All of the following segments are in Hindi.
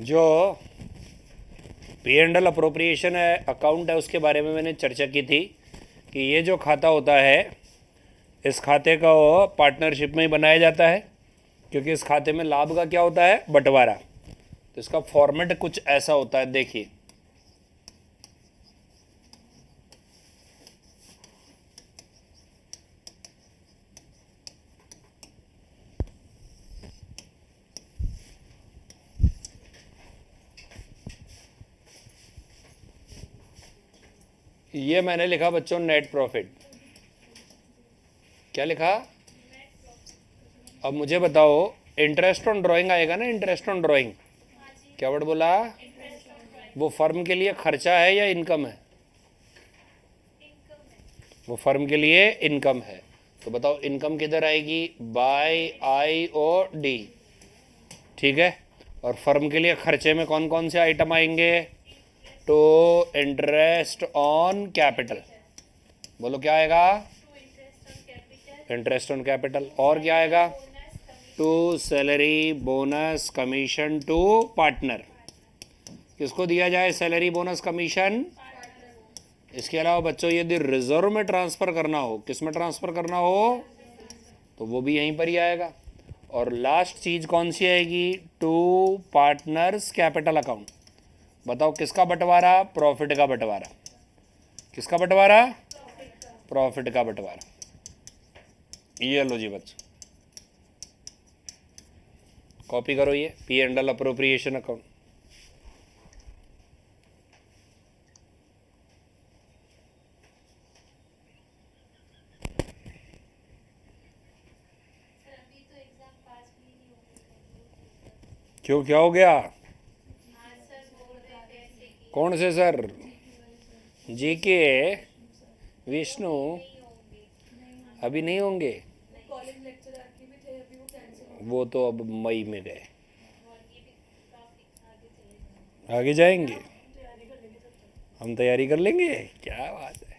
जो पी एंड एल अप्रोप्रिएशन है अकाउंट है उसके बारे में मैंने चर्चा की थी कि ये जो खाता होता है इस खाते का वो पार्टनरशिप में ही बनाया जाता है, क्योंकि इस खाते में लाभ का क्या होता है, बंटवारा। तो इसका फॉर्मेट कुछ ऐसा होता है, देखिए। ये मैंने लिखा बच्चों नेट प्रॉफिट। क्या लिखा? अब मुझे बताओ, इंटरेस्ट ऑन ड्राइंग आएगा ना, इंटरेस्ट ऑन ड्राइंग। क्या वर्ड बोला? वो फर्म के लिए खर्चा है या इनकम है? वो फर्म के लिए इनकम है। तो बताओ इनकम किधर आएगी? बाय आई ओ डी, ठीक है। और फर्म के लिए खर्चे में कौन कौन से आइटम आएंगे? To interest on capital. बोलो क्या आएगा? Interest on capital. और क्या आएगा? To salary bonus commission to partner. किसको दिया जाए सैलरी बोनस कमीशन? इसके अलावा बच्चों यदि रिजर्व में ट्रांसफ़र करना हो, किस में ट्रांसफ़र करना हो, तो वो भी यहीं पर ही आएगा। और लास्ट चीज़ कौन सी आएगी? To partners capital account. बताओ किसका बंटवारा? प्रॉफिट का बंटवारा। किसका बंटवारा? प्रॉफिट का बंटवारा। ये लो जी बच्चों, कॉपी करो ये P and L appropriation account. क्यों, क्या हो गया? कौन से सर? जी के विष्णु अभी नहीं होंगे, वो तो अब मई में गए। आगे जाएंगे, हम तैयारी कर लेंगे। क्या बात है।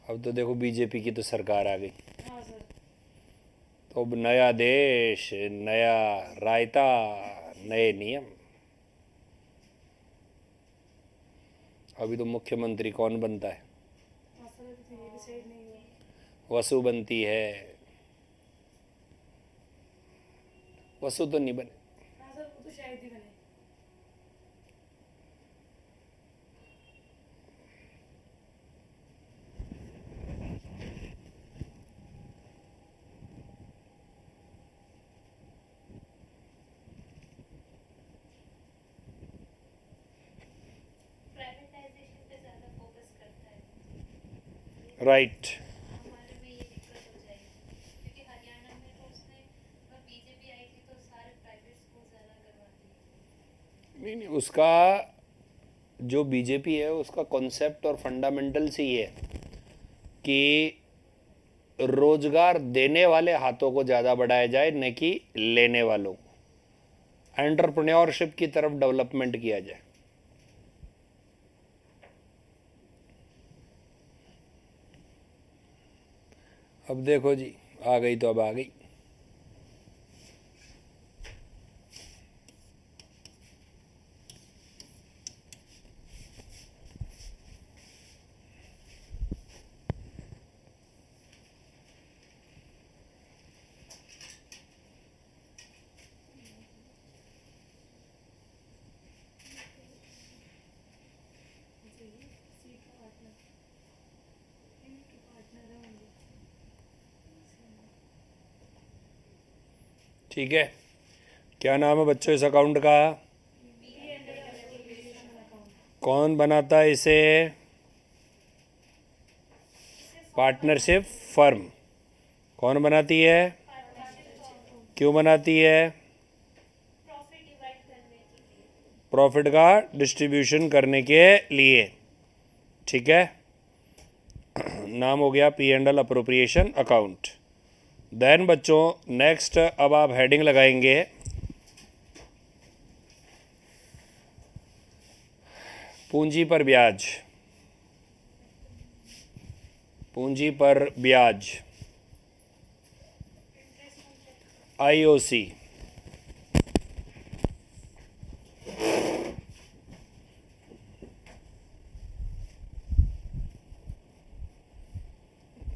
अब तो देखो बीजेपी की तो सरकार आ गई, तो अब नया देश, नया रायता, नए नियम। अभी तो मुख्यमंत्री कौन बनता है? वसु बनती है। वसु तो नहीं बने। राइट। नहीं नहीं, उसका जो बीजेपी है उसका कॉन्सेप्ट और फंडामेंटल्स ही है कि रोजगार देने वाले हाथों को ज़्यादा बढ़ाया जाए, न कि लेने वालों को। एंटरप्रेन्योरशिप की तरफ डेवलपमेंट किया जाए। अब देखो जी, आ गई तो अब आ गई। ठीक है, क्या नाम है बच्चों इस अकाउंट का? कौन बनाता है इसे? Partnership firm. कौन बनाती है? क्यों बनाती है? प्रॉफिट का डिस्ट्रीब्यूशन करने के लिए। ठीक है, नाम हो गया P and L appropriation account. Then बच्चों नेक्स्ट अब आप हेडिंग लगाएंगे पूंजी पर ब्याज। पूंजी पर ब्याज आईओसी।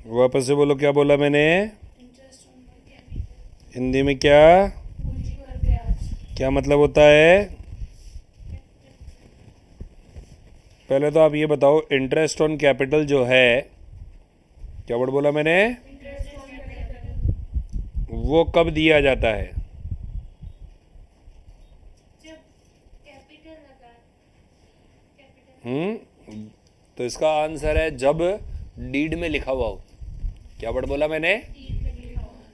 वापस से बोलो, क्या बोला मैंने? हिंदी में क्या? क्या मतलब होता है? पहले तो आप ये बताओ, इंटरेस्ट ऑन कैपिटल जो है, क्या वर्ड बोला मैंने? वो कब दिया जाता है? तो इसका आंसर है जब डीड में लिखा हुआ हो। क्या वर्ड बोला मैंने?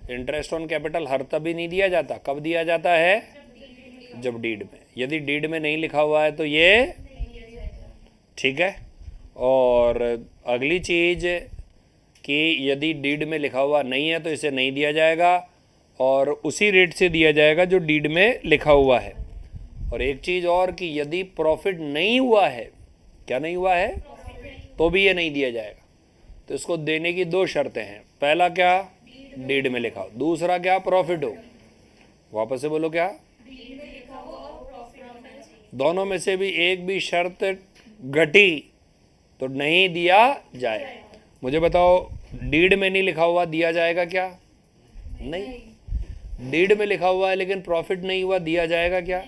इंटरेस्ट ऑन कैपिटल हर तभी नहीं दिया जाता, कब दिया जाता है? जब डीड में। यदि डीड में नहीं लिखा हुआ है तो ये ठीक है। और अगली चीज़ कि यदि डीड में लिखा हुआ नहीं है तो इसे नहीं दिया जाएगा और उसी रेट से दिया जाएगा जो डीड में लिखा हुआ है। और एक चीज़ और कि यदि प्रॉफिट नहीं हुआ है, क्या नहीं हुआ है, तो भी ये नहीं दिया जाएगा। तो इसको देने की दो शर्तें हैं। पहला क्या? डीड में लिखा हो। दूसरा क्या? प्रॉफिट हो। वापस से बोलो, क्या? दोनों में से भी एक भी शर्त घटी तो नहीं दिया जाए। मुझे बताओ, डीड में नहीं लिखा हुआ दिया जाएगा क्या? नहीं। डीड में लिखा हुआ है लेकिन प्रॉफिट नहीं हुआ, दिया जाएगा क्या?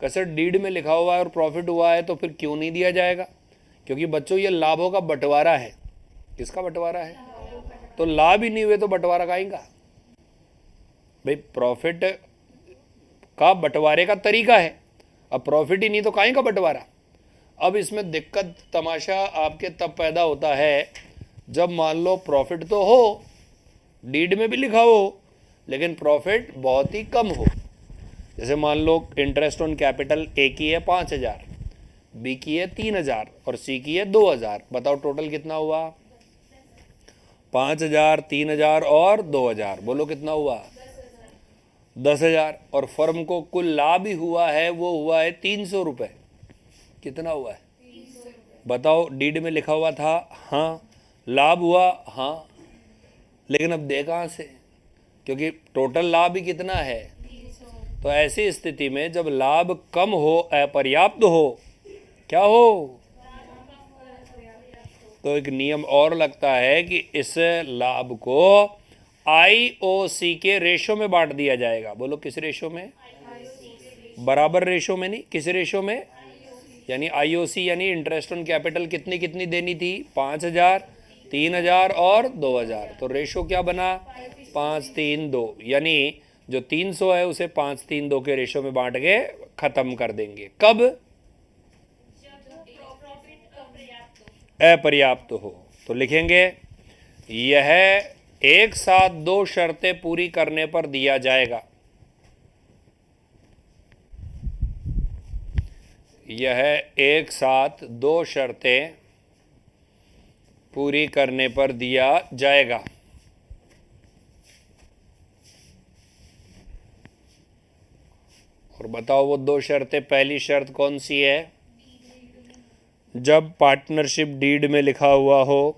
सर डीड में लिखा हुआ है और प्रॉफिट हुआ है तो फिर क्यों नहीं दिया जाएगा? क्योंकि बच्चों ये लाभों का बंटवारा है। किसका बंटवारा है? तो लाभ ही नहीं हुए तो बंटवारा काहेंगा भाई? प्रॉफिट का बंटवारे का तरीका है, अब प्रॉफिट ही नहीं तो काहे का बंटवारा? अब इसमें दिक्कत तमाशा आपके तब पैदा होता है जब मान लो प्रॉफिट तो हो, डीड में भी लिखा हो, लेकिन प्रॉफिट बहुत ही कम हो। जैसे मान लो इंटरेस्ट ऑन कैपिटल ए की है 5,000, बी की है 3,000 और सी की है 2,000। बताओ टोटल कितना हुआ? 5,000, 3,000 और 2,000। बोलो कितना हुआ? 10,000। और फर्म को कुल लाभ ही हुआ है, वो हुआ है 300 रुपये। कितना हुआ है? बताओ, डीड में लिखा हुआ था, हाँ। लाभ हुआ, हाँ। लेकिन अब दे कहाँ से? क्योंकि टोटल लाभ ही कितना है? तो ऐसी स्थिति में जब लाभ कम हो, अपर्याप्त हो, क्या हो, तो एक नियम और लगता है कि इस लाभ को आईओसी के रेशो में बांट दिया जाएगा। बोलो किस रेशो में? बराबर रेशो में नहीं, किस रेशो में? यानी आईओसी यानी इंटरेस्ट ऑन कैपिटल कितनी कितनी देनी थी? 5,000, 3,000 और 2,000। तो रेशो क्या बना? 5-3-2। यानी जो 300 है उसे 5-3-2 के रेशो में बांट के खत्म कर देंगे। कब? अपर्याप्त हो। तो लिखेंगे यह एक साथ दो शर्तें पूरी करने पर दिया जाएगा। यह एक साथ दो शर्तें पूरी करने पर दिया जाएगा। और बताओ वो दो शर्तें, पहली शर्त कौन सी है? जब पार्टनरशिप डीड में लिखा हुआ हो,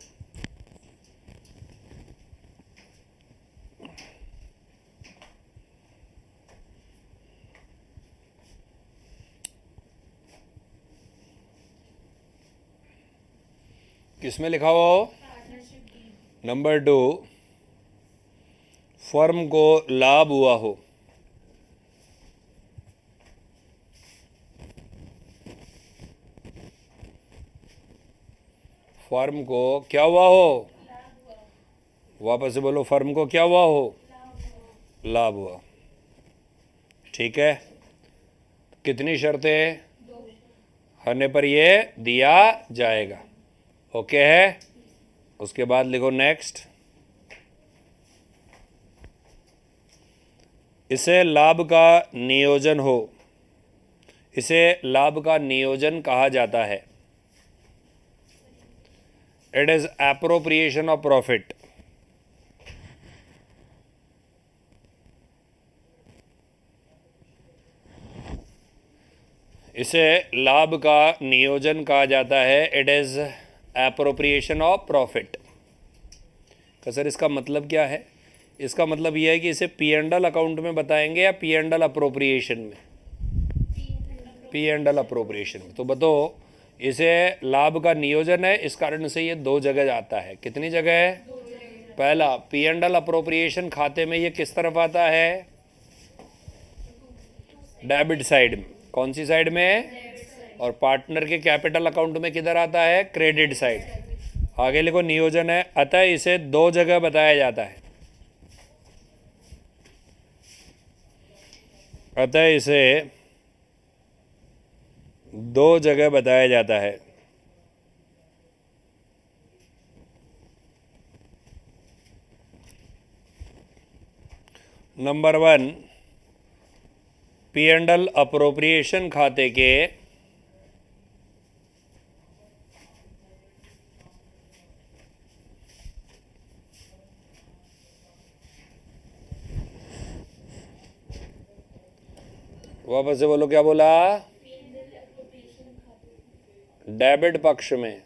किसमें लिखा हुआ हो? नंबर 2, फर्म को लाभ हुआ हो। फर्म को क्या हुआ हो? वापस से बोलो, फर्म को क्या हुआ हो? लाभ हुआ। ठीक है। कितनी शर्तें होने पर ये दिया जाएगा? ओके है। उसके बाद लिखो नेक्स्ट। इसे लाभ का नियोजन हो। इसे लाभ का नियोजन कहा जाता है। It is appropriation of profit. इसे लाभ का नियोजन कहा जाता है। It is appropriation of profit. तो सर इसका मतलब क्या है? इसका मतलब यह है कि इसे पी एंड एल अकाउंट में बताएंगे या पी एंड एल अप्रोप्रिएशन में? पी एंड एल अप्रोप्रिएशन में। तो बताओ, इसे लाभ का नियोजन है, इस कारण से ये दो जगह जाता है। कितनी जगह है? पहला, पी एंड एल अप्रोप्रिएशन खाते में ये किस तरफ आता है? डेबिट साइड में। कौन सी साइड में? और पार्टनर के कैपिटल अकाउंट में किधर आता है? Credit side. आगे लिखो, नियोजन है, अतः इसे दो जगह बताया जाता है। अतः इसे दो जगह बताया जाता है। Number 1, P and L appropriation खाते के वापस से बोलो, क्या बोला? डेबिट पक्ष में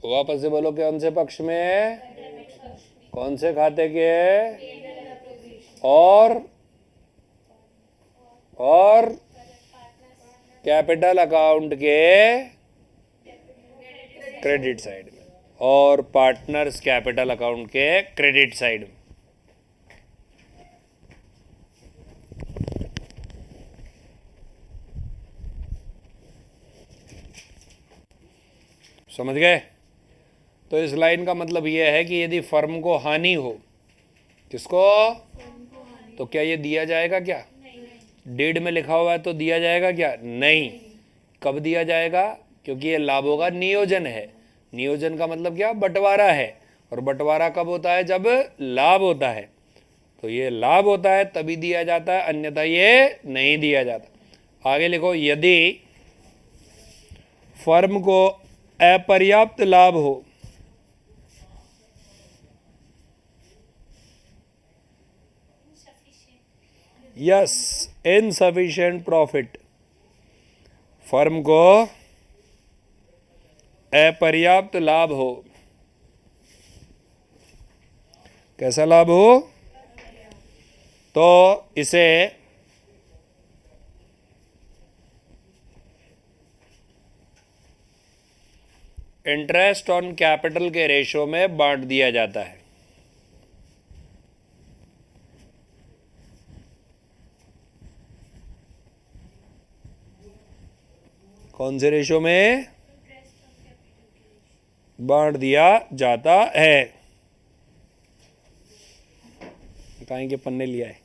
वापस से बोलो, कौन से पक्ष में? कौन से खाते के? और कैपिटल अकाउंट के क्रेडिट साइड में, और पार्टनर्स कैपिटल अकाउंट के क्रेडिट साइड में। समझ गए? तो इस लाइन का मतलब यह है कि यदि फर्म को हानि हो, किसको? तो क्या ये दिया जाएगा? क्या डेड में लिखा हुआ है तो दिया जाएगा क्या? नहीं। कब दिया जाएगा? क्योंकि ये लाभों का नियोजन है। नियोजन का मतलब क्या? बंटवारा है। और बंटवारा कब होता है? जब लाभ होता है। तो ये लाभ होता है तभी दिया जाता है, अन्यथा ये नहीं दिया जाता। आगे लिखो, यदि फर्म को अपर्याप्त लाभ हो, यस, इनसफिशिएंट प्रॉफिट, फर्म को अपर्याप्त लाभ हो। कैसा लाभ हो? तो इसे इंटरेस्ट ऑन कैपिटल के रेशो में बांट दिया जाता है। कौन से रेशो में बांट दिया जाता है? कहाँ के पन्ने लिया है?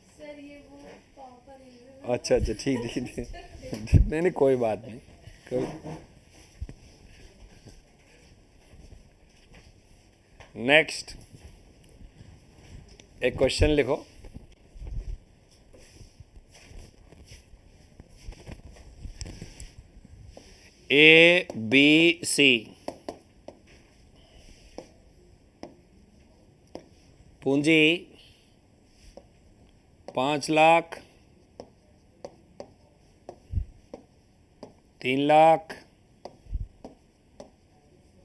सर ये वो पापा अच्छा अच्छा, ठीक ठीक। नहीं नहीं, कोई बात नहीं। नेक्स्ट, एक क्वेश्चन लिखो। ए बी सी पूंजी 5 लाख, 3 लाख,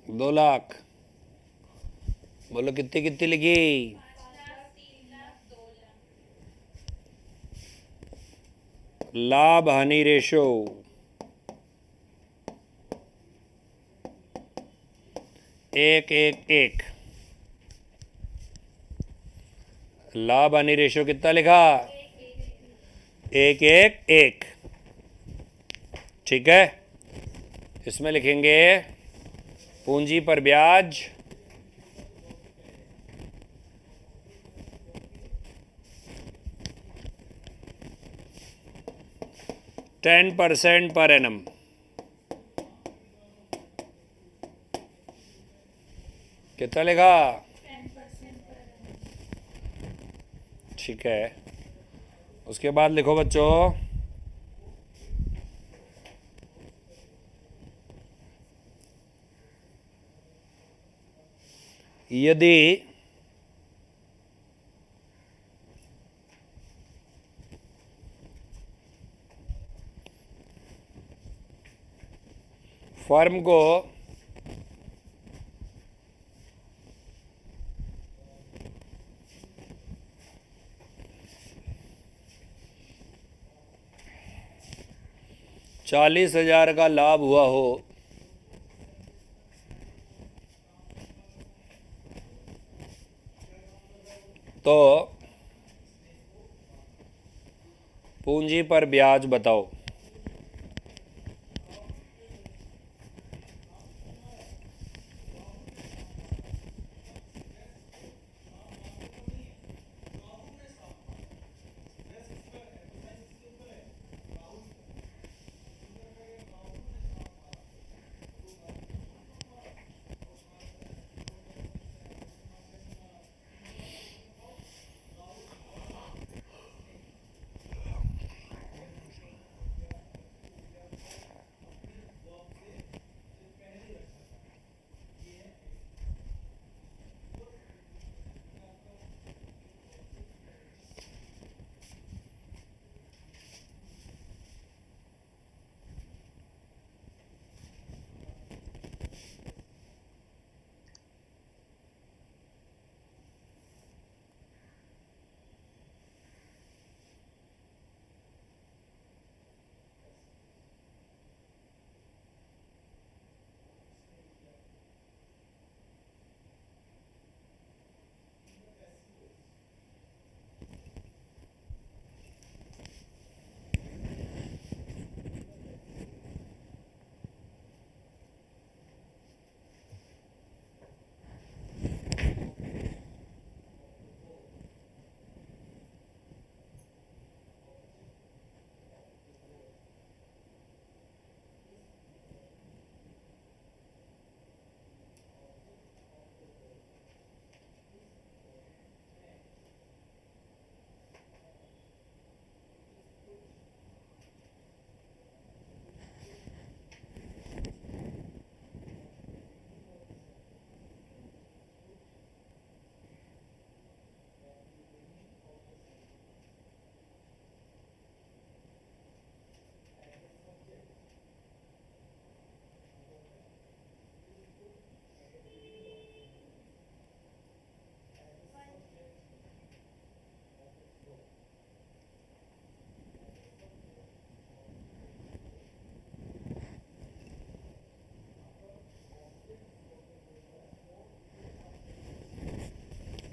2 लाख। बोलो कितनी कितनी लिखी? लाभ हानि रेशो 1:1:1। लाभ हानि रेशो कितना लिखा? 1:1:1। ठीक है, इसमें लिखेंगे पूंजी पर ब्याज 10% पर एनम। कितना लिखा? 10% पर। ठीक है, उसके बाद लिखो बच्चों, यदि फर्म को ₹40,000 का लाभ हुआ हो तो पूंजी पर ब्याज बताओ।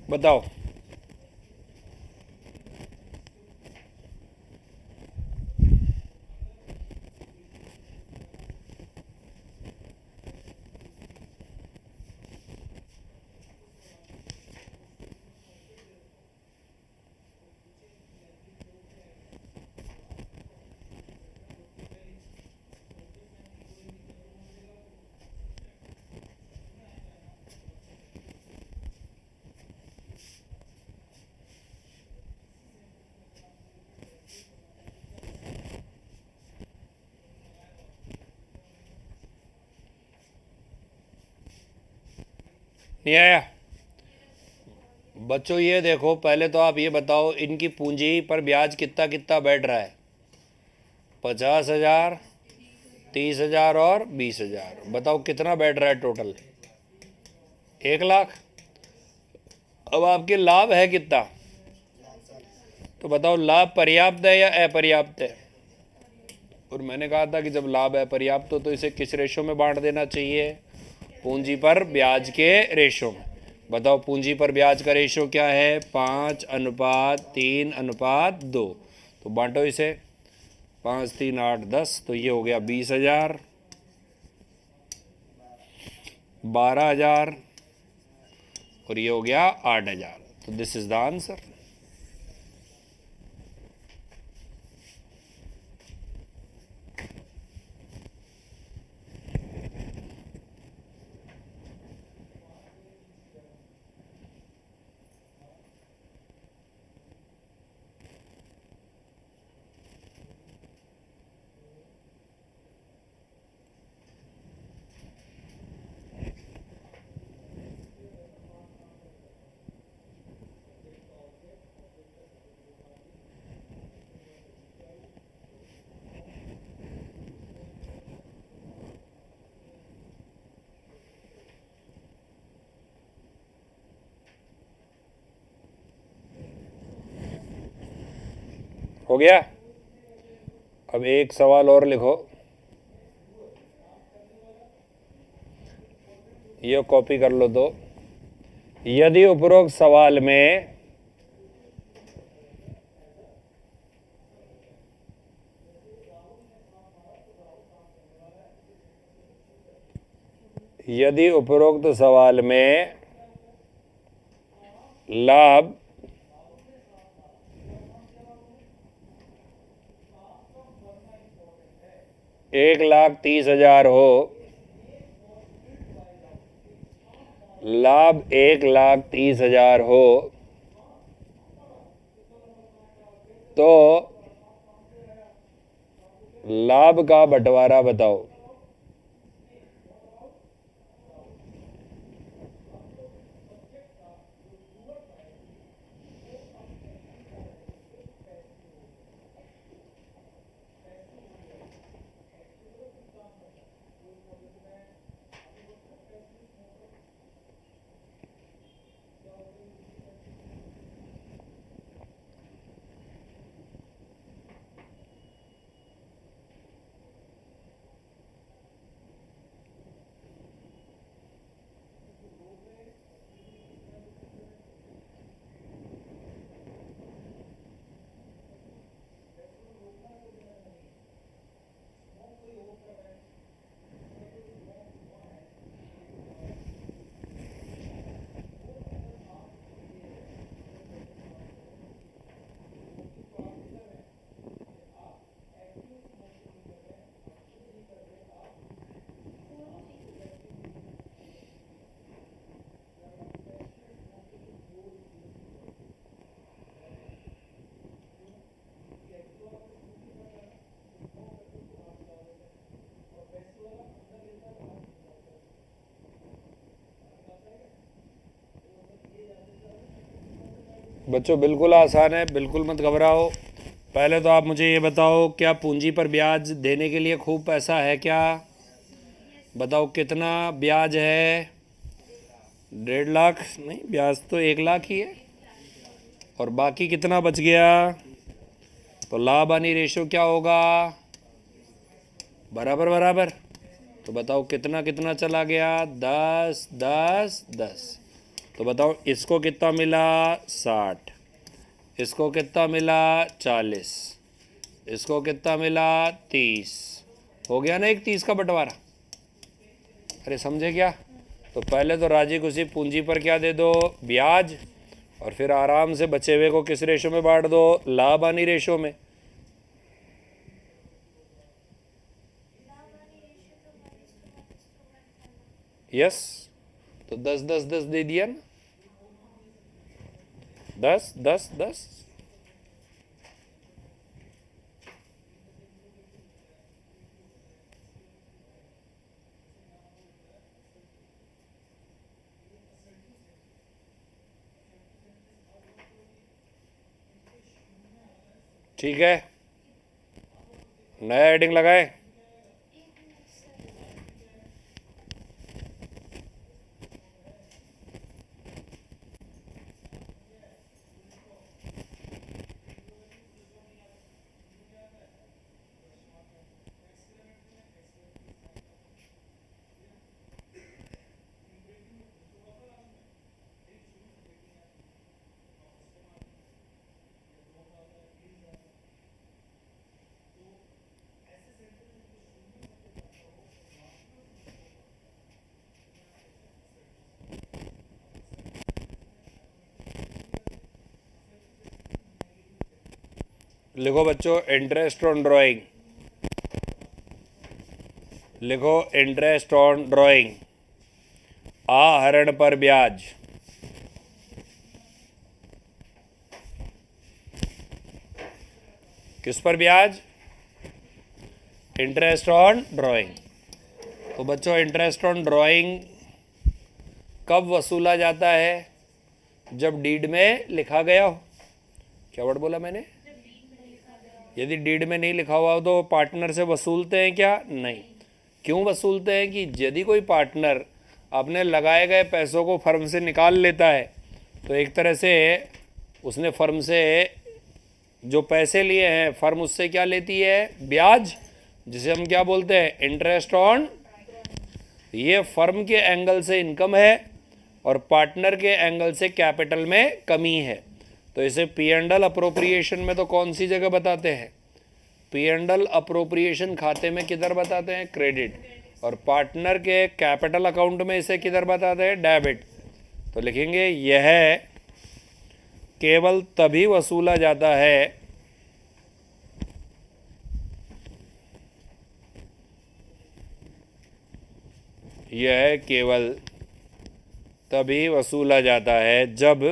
बताओ। नहीं आया? बच्चों ये देखो, पहले तो आप ये बताओ इनकी पूंजी पर ब्याज कितना कितना बैठ रहा है। 50,000, 30,000 और 20,000। बताओ कितना बैठ रहा है टोटल? 1,00,000। अब आपके लाभ है कितना? तो बताओ लाभ पर्याप्त है या अपर्याप्त है? और मैंने कहा था कि जब लाभ अपर्याप्त हो तो इसे किस रेशो में बांट देना चाहिए? पूंजी पर ब्याज के रेशो में। बताओ पूंजी पर ब्याज का रेशो क्या है? 5:3:2। तो बांटो इसे। 5, 3, 8, 10। तो ये हो गया 20,000, 12,000 और ये हो गया 8,000। तो दिस इज द आंसर। हो गया। अब एक सवाल और लिखो, ये कॉपी कर लो। तो यदि उपरोक्त सवाल में लाभ 1,30,000 हो, लाभ 1,30,000 हो, तो लाभ का बंटवारा बताओ। बच्चों बिल्कुल आसान है, बिल्कुल मत घबराओ। पहले तो आप मुझे ये बताओ, क्या पूंजी पर ब्याज देने के लिए खूब पैसा है क्या? बताओ कितना ब्याज है? 1.5 लाख? नहीं, ब्याज तो 1 लाख ही है। और बाकी कितना बच गया? तो लाभ हानि रेशो क्या होगा? बराबर बराबर। तो बताओ कितना कितना चला गया? 10 10 10। तो बताओ इसको कितना मिला? 60। इसको कितना मिला? 40। इसको कितना मिला? 30। हो गया ना एक 30 का बंटवारा। अरे समझे क्या? तो पहले तो राजी खुशी पूंजी पर क्या दे दो? ब्याज। और फिर आराम से बचे हुए को किस रेशो में बांट दो? लाभ हानि रेशो में। यस। तो 10 10 10 दे दिया ना? 10 10 10। ठीक है, नया हेडिंग लगाए। लिखो बच्चों इंटरेस्ट ऑन ड्राइंग। लिखो इंटरेस्ट ऑन ड्राइंग। आहरण पर ब्याज। किस पर ब्याज? Interest on drawing. तो बच्चों इंटरेस्ट ऑन ड्राइंग कब वसूला जाता है? जब डीड में लिखा गया हो। क्या वर्ड बोला मैंने? यदि डीड में नहीं लिखा हुआ हो तो पार्टनर से वसूलते हैं क्या? नहीं। क्यों वसूलते हैं? कि यदि कोई पार्टनर अपने लगाए गए पैसों को फर्म से निकाल लेता है तो एक तरह से उसने फर्म से जो पैसे लिए हैं फर्म उससे क्या लेती है, ब्याज, जिसे हम क्या बोलते हैं, इंटरेस्ट ऑन। ये फर्म के एंगल से इनकम है और पार्टनर के एंगल से कैपिटल में कमी है। तो इसे पी एंड एल अप्रोप्रिएशन में तो कौन सी जगह बताते हैं, पी एंड एल अप्रोप्रिएशन खाते में किधर बताते हैं, क्रेडिट, और पार्टनर के कैपिटल अकाउंट में इसे किधर बताते हैं, डेबिट। तो लिखेंगे यह केवल तभी वसूला जाता है यह केवल तभी वसूला जाता है जब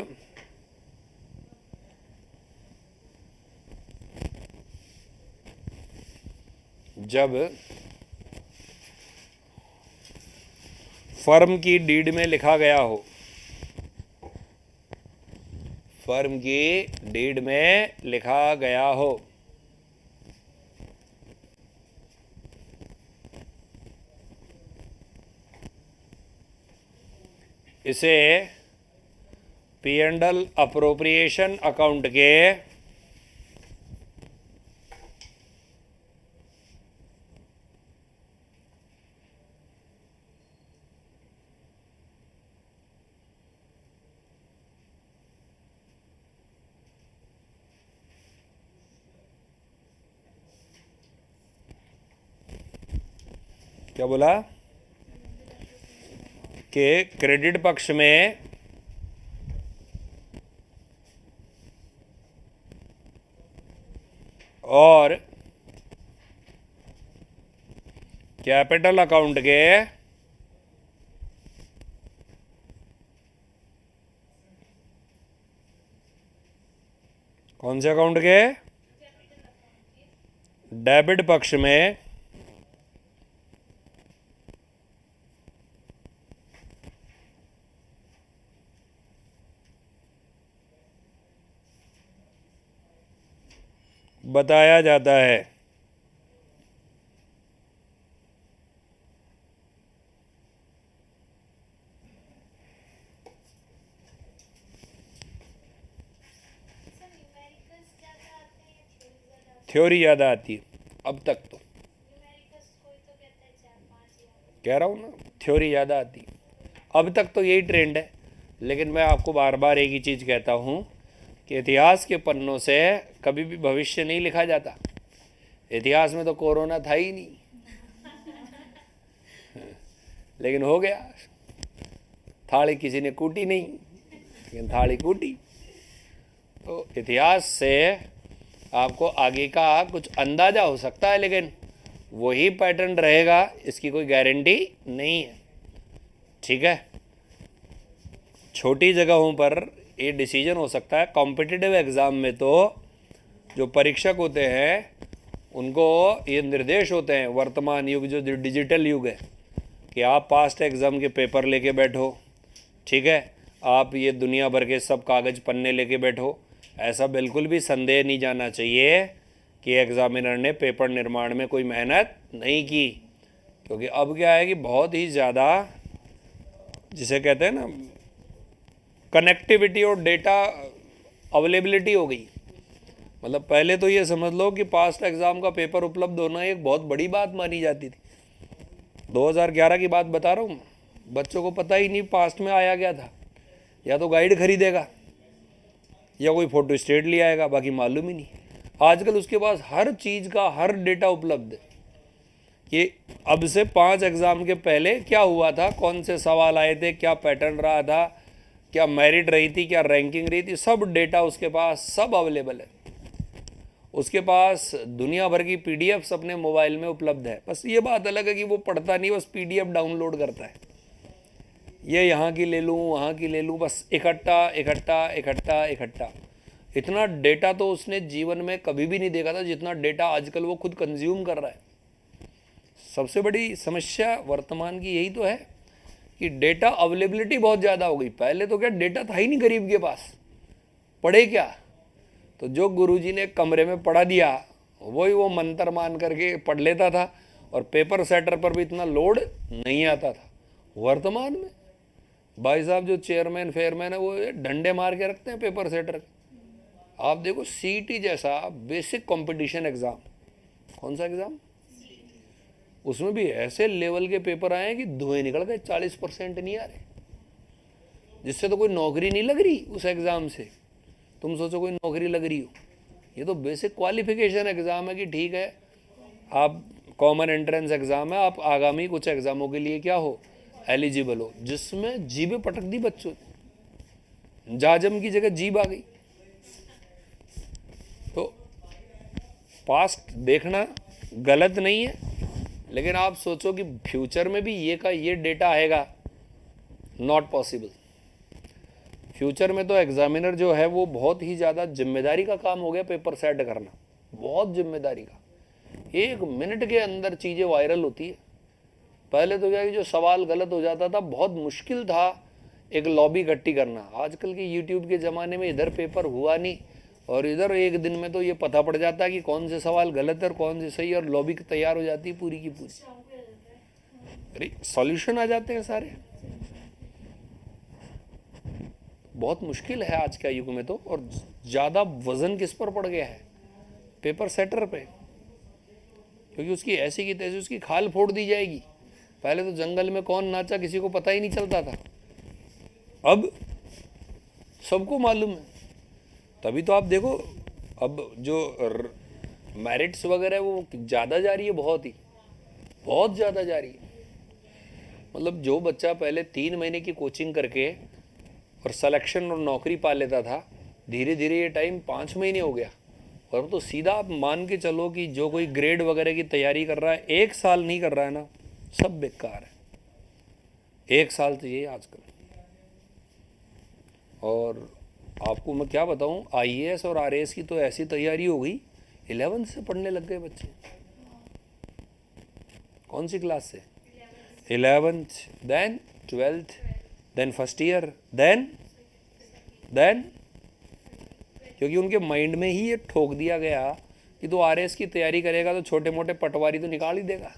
फर्म की डीड में लिखा गया हो, फर्म की डीड में लिखा गया हो। इसे P and L appropriation account के क्या बोला कि क्रेडिट पक्ष में और कैपिटल अकाउंट के कौन से अकाउंट के, डेबिट पक्ष में बताया जाता है। थ्योरी ज़्यादा आती है अब तक तो, कह रहा हूँ ना, थ्योरी ज़्यादा आती है अब तक तो, यही ट्रेंड है। लेकिन मैं आपको बार बार एक ही चीज़ कहता हूँ कि इतिहास के पन्नों से कभी भी भविष्य नहीं लिखा जाता। इतिहास में तो कोरोना था ही नहीं लेकिन हो गया, थाली किसी ने कूटी नहीं लेकिन थाली कूटी। तो इतिहास से आपको आगे का कुछ अंदाज़ा हो सकता है, लेकिन वही पैटर्न रहेगा इसकी कोई गारंटी नहीं है। ठीक है, छोटी जगहों पर ये डिसीजन हो सकता है। कॉम्पिटिटिव एग्ज़ाम में तो जो परीक्षक होते हैं उनको ये निर्देश होते हैं, वर्तमान युग जो डिजिटल युग है, कि आप पास्ट एग्ज़ाम के पेपर लेके बैठो। ठीक है, आप ये दुनिया भर के सब कागज़ पन्ने लेके बैठो। ऐसा बिल्कुल भी संदेह नहीं जाना चाहिए कि एग्ज़ामिनर ने पेपर निर्माण में कोई मेहनत नहीं की, क्योंकि अब क्या है कि बहुत ही ज़्यादा जिसे कहते हैं ना कनेक्टिविटी और डेटा अवेलेबिलिटी हो गई। मतलब पहले तो ये समझ लो कि पास्ट एग्ज़ाम का पेपर उपलब्ध होना एक बहुत बड़ी बात मानी जाती थी। 2011 की बात बता रहा हूँ, बच्चों को पता ही नहीं पास्ट में आया क्या था। या तो गाइड खरीदेगा या कोई फोटो स्टेट ले आएगा, बाकी मालूम ही नहीं। आजकल उसके पास हर चीज़ का हर डेटा उपलब्ध है कि अब से 5 एग्ज़ाम के पहले क्या हुआ था, कौन से सवाल आए थे, क्या पैटर्न रहा था, क्या मेरिट रही थी, क्या रैंकिंग रही थी, सब डेटा उसके पास सब अवेलेबल है। उसके पास दुनिया भर की पीडीएफ्स अपने मोबाइल में उपलब्ध है। बस ये बात अलग है कि वो पढ़ता नहीं, बस पीडीएफ डाउनलोड करता है। ये यहाँ की ले लूँ, वहाँ की ले लूँ, बस इकट्ठा इकट्ठा इकट्ठा इकट्ठा। इतना डेटा तो उसने जीवन में कभी भी नहीं देखा था जितना डेटा आजकल वो खुद कंज्यूम कर रहा है। सबसे बड़ी समस्या वर्तमान की यही तो है कि डेटा अवेलेबिलिटी बहुत ज़्यादा हो गई। पहले तो क्या डेटा था ही नहीं गरीब के पास, पढ़े क्या? तो जो गुरुजी ने कमरे में पढ़ा दिया वही वो मंत्र मान करके पढ़ लेता था और पेपर सेटर पर भी इतना लोड नहीं आता था। वर्तमान में भाई साहब जो चेयरमैन फेयरमैन है वो डंडे मार के रखते हैं पेपर सेटर। आप देखो सीईटी जैसा बेसिक कंपटीशन एग्जाम, कौन सा एग्जाम, उसमें भी ऐसे लेवल के पेपर आए हैं कि धुएं निकल गए, 40% नहीं आ रहे, जिससे तो कोई नौकरी नहीं लग रही उस एग्जाम से। तुम सोचो कोई नौकरी लग रही हो, ये तो बेसिक क्वालिफिकेशन एग्जाम है कि ठीक है आप कॉमन एंट्रेंस एग्जाम है, आप आगामी कुछ एग्जामों के लिए क्या हो, एलिजिबल हो, जिसमें जीबे पटक दी बच्चों ने, जाजम की जगह जीब आ गई। तो पास्ट देखना गलत नहीं है, लेकिन आप सोचो कि फ्यूचर में भी ये डेटा आएगा, नॉट पॉसिबल। फ्यूचर में तो एग्जामिनर जो है वो बहुत ही ज़्यादा जिम्मेदारी का काम हो गया पेपर सेट करना, बहुत जिम्मेदारी का। 1 मिनट के अंदर चीज़ें वायरल होती है। पहले तो क्या कि जो सवाल गलत हो जाता था बहुत मुश्किल था एक लॉबी इकट्ठी करना। आजकल के यूट्यूब के ज़माने में इधर पेपर हुआ नहीं और इधर एक दिन में तो ये पता पड़ जाता है कि कौन से सवाल गलत है और कौन से सही, और लॉबी तैयार हो जाती है पूरी की पूरी। अरे सॉल्यूशन आ जाते हैं सारे। बहुत मुश्किल है आज का युग में तो, और ज़्यादा वजन किस पर पड़ गया है, पेपर सेटर पे, क्योंकि उसकी ऐसी की तैसी उसकी खाल फोड़ दी जाएगी। पहले तो जंगल में कौन नाचा किसी को पता ही नहीं चलता था, अब सबको मालूम है। तभी तो आप देखो अब जो मेरिट्स वगैरह वो ज़्यादा जा रही है, बहुत ज़्यादा जा रही है। मतलब जो बच्चा पहले 3 महीने की कोचिंग करके और सिलेक्शन और नौकरी पा लेता था, धीरे धीरे ये टाइम 5 महीने हो गया। और अब तो सीधा आप मान के चलो कि जो कोई ग्रेड वगैरह की तैयारी कर रहा है 1 साल नहीं कर रहा है ना, सब बेकार है। 1 साल चाहिए आजकल। और आपको मैं क्या बताऊं, आईएएस और आरएएस की तो ऐसी तैयारी हो गई, 11th से पढ़ने लग गए बच्चे। कौन सी क्लास से? 11th, then 12th, then first year, then क्योंकि उनके माइंड में ही ये ठोक दिया गया कि तो आरएएस की तैयारी करेगा तो छोटे मोटे पटवारी तो निकाल ही देगा।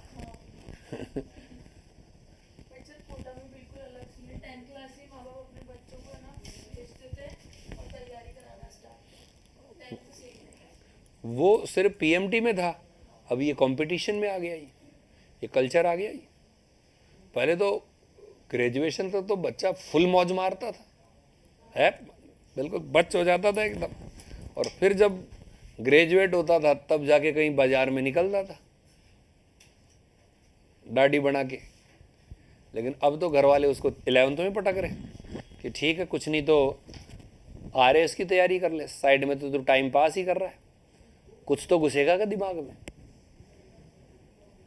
वो सिर्फ पीएमटी में था, अब ये कंपटीशन में आ गया, ये कल्चर आ गया। पहले तो ग्रेजुएशन तक तो बच्चा फुल मौज मारता था, है बिल्कुल बच हो जाता था एकदम, और फिर जब ग्रेजुएट होता था तब जाके कहीं बाजार में निकलता था दाढ़ी बना के। लेकिन अब तो घर वाले उसको 11th में पटक रहे कि ठीक है कुछ नहीं तो आरएएस की तैयारी कर ले, साइड में तो तू टाइम पास ही कर रहा है, कुछ तो घुसेगा का दिमाग में।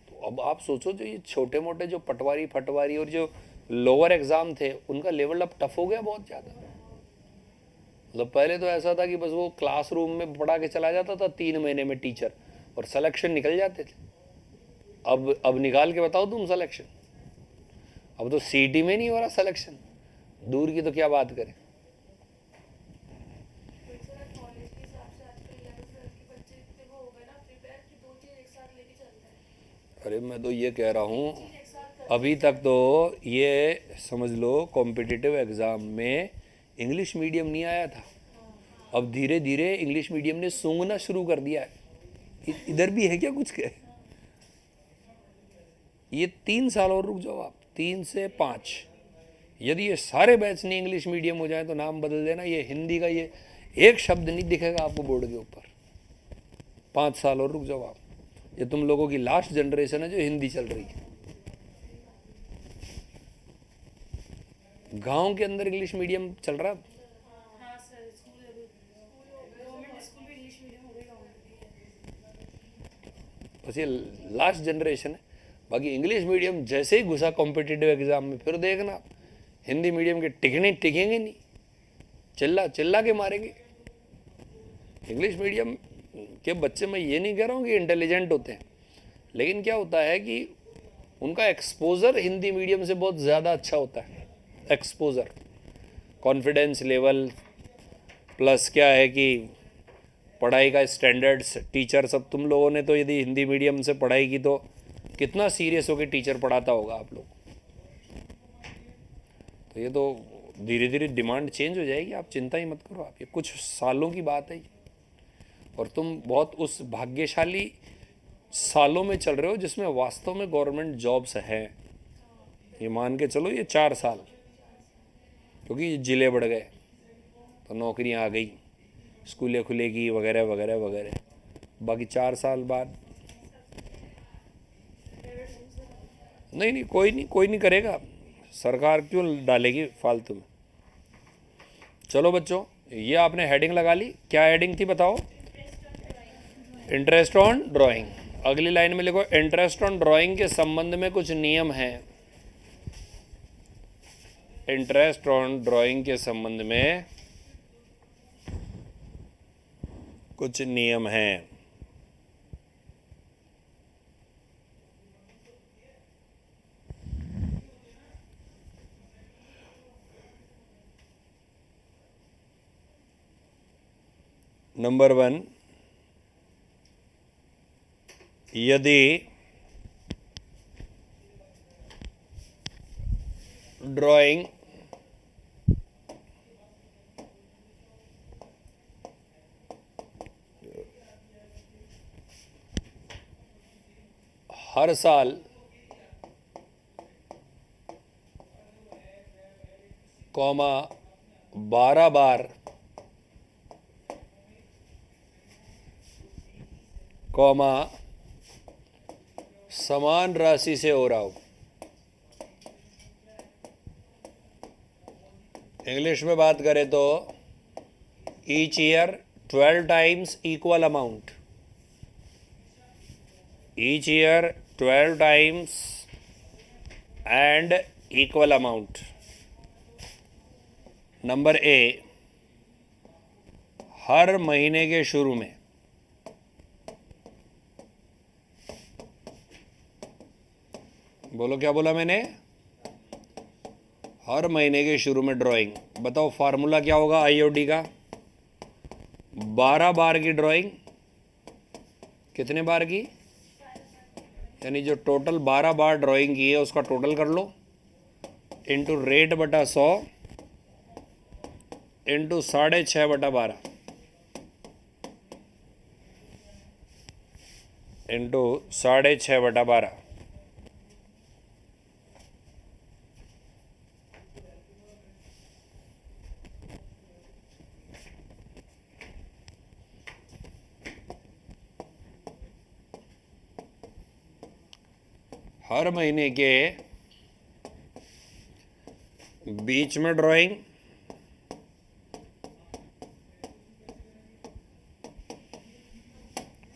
तो अब आप सोचो जो ये छोटे मोटे जो पटवारी फटवारी और जो लोअर एग्जाम थे उनका लेवल अब टफ हो गया बहुत ज़्यादा। मतलब पहले तो ऐसा था कि बस वो क्लासरूम में पढ़ा के चला जाता था 3 महीने में टीचर, और सिलेक्शन निकल जाते थे। अब निकाल के बताओ तुम सिलेक्शन, अब तो सीईटी में नहीं हो रहा सिलेक्शन, दूर की तो क्या बात करें। अरे मैं तो ये कह रहा हूँ अभी तक तो ये समझ लो कॉम्पिटिटिव एग्ज़ाम में इंग्लिश मीडियम नहीं आया था, अब धीरे धीरे इंग्लिश मीडियम ने सूंघना शुरू कर दिया है। इधर भी है क्या कुछ के? ये 3 साल और रुक जाओ आप, 3 से 5, यदि ये सारे बैच नहीं इंग्लिश मीडियम हो जाए तो नाम बदल देना, ये हिंदी का ये एक शब्द नहीं दिखेगा आपको बोर्ड के ऊपर। 5 साल और रुक जाओ आप, ये तुम लोगों की लास्ट जनरेशन है जो हिंदी चल रही है। गांव के अंदर इंग्लिश मीडियम चल रहा है। हाँ सर, गवर्नमेंट स्कूल भी इंग्लिश मीडियम हो गए बस ये लास्ट जनरेशन है। बाकी इंग्लिश मीडियम जैसे ही घुसा कॉम्पिटिटिव एग्जाम में, फिर देखना हिंदी मीडियम के टिकेंगे नहीं, चिल्ला के मारेंगे। इंग्लिश मीडियम के बच्चे, मैं ये नहीं कह रहा हूँ कि इंटेलिजेंट होते हैं, लेकिन क्या होता है कि उनका एक्सपोजर हिंदी मीडियम से बहुत ज़्यादा अच्छा होता है। एक्सपोजर, कॉन्फिडेंस लेवल, प्लस क्या है कि पढ़ाई का स्टैंडर्ड्स, टीचर सब, तुम लोगों ने तो यदि हिंदी मीडियम से पढ़ाई की तो कितना सीरियस होकर टीचर पढ़ाता होगा आप लोग। तो ये तो धीरे धीरे डिमांड चेंज हो जाएगी, आप चिंता ही मत करो, आप ये कुछ सालों की बात है। और तुम बहुत उस भाग्यशाली सालों में चल रहे हो जिसमें वास्तव में गवर्नमेंट जॉब्स हैं। ये मान के चलो ये 4 साल, क्योंकि जिले बढ़ गए तो नौकरियां आ गई, स्कूलें खुलेगी वगैरह वगैरह वगैरह। बाकी 4 साल बाद नहीं, कोई नहीं करेगा। सरकार क्यों डालेगी फालतू में। चलो बच्चों, ये आपने हेडिंग लगा ली। क्या हेडिंग थी बताओ? Interest on drawing. अगली लाइन में लिखो इंटरेस्ट ऑन ड्राइंग के संबंध में कुछ नियम हैं। इंटरेस्ट ऑन ड्राइंग के संबंध में कुछ नियम हैं। नंबर 1, यदि ड्राइंग हर साल कॉमा 12 बार कॉमा समान राशि से हो रहा हो। इंग्लिश में बात करें तो each year 12 times equal amount. Each year 12 times and equal amount. Number A, हर महीने के शुरू में। बोलो क्या बोला मैंने? हर महीने के शुरू में ड्राइंग। बताओ फार्मूला क्या होगा आईओडी का? 12 बार की ड्राइंग। कितने बार की? यानी जो टोटल 12 बार ड्राइंग की है उसका टोटल कर लो, इंटू रेट बटा 100 इंटू 6.5 बटा 12 इंटू 6.5 बटा 12। हर महीने के बीच में ड्राइंग,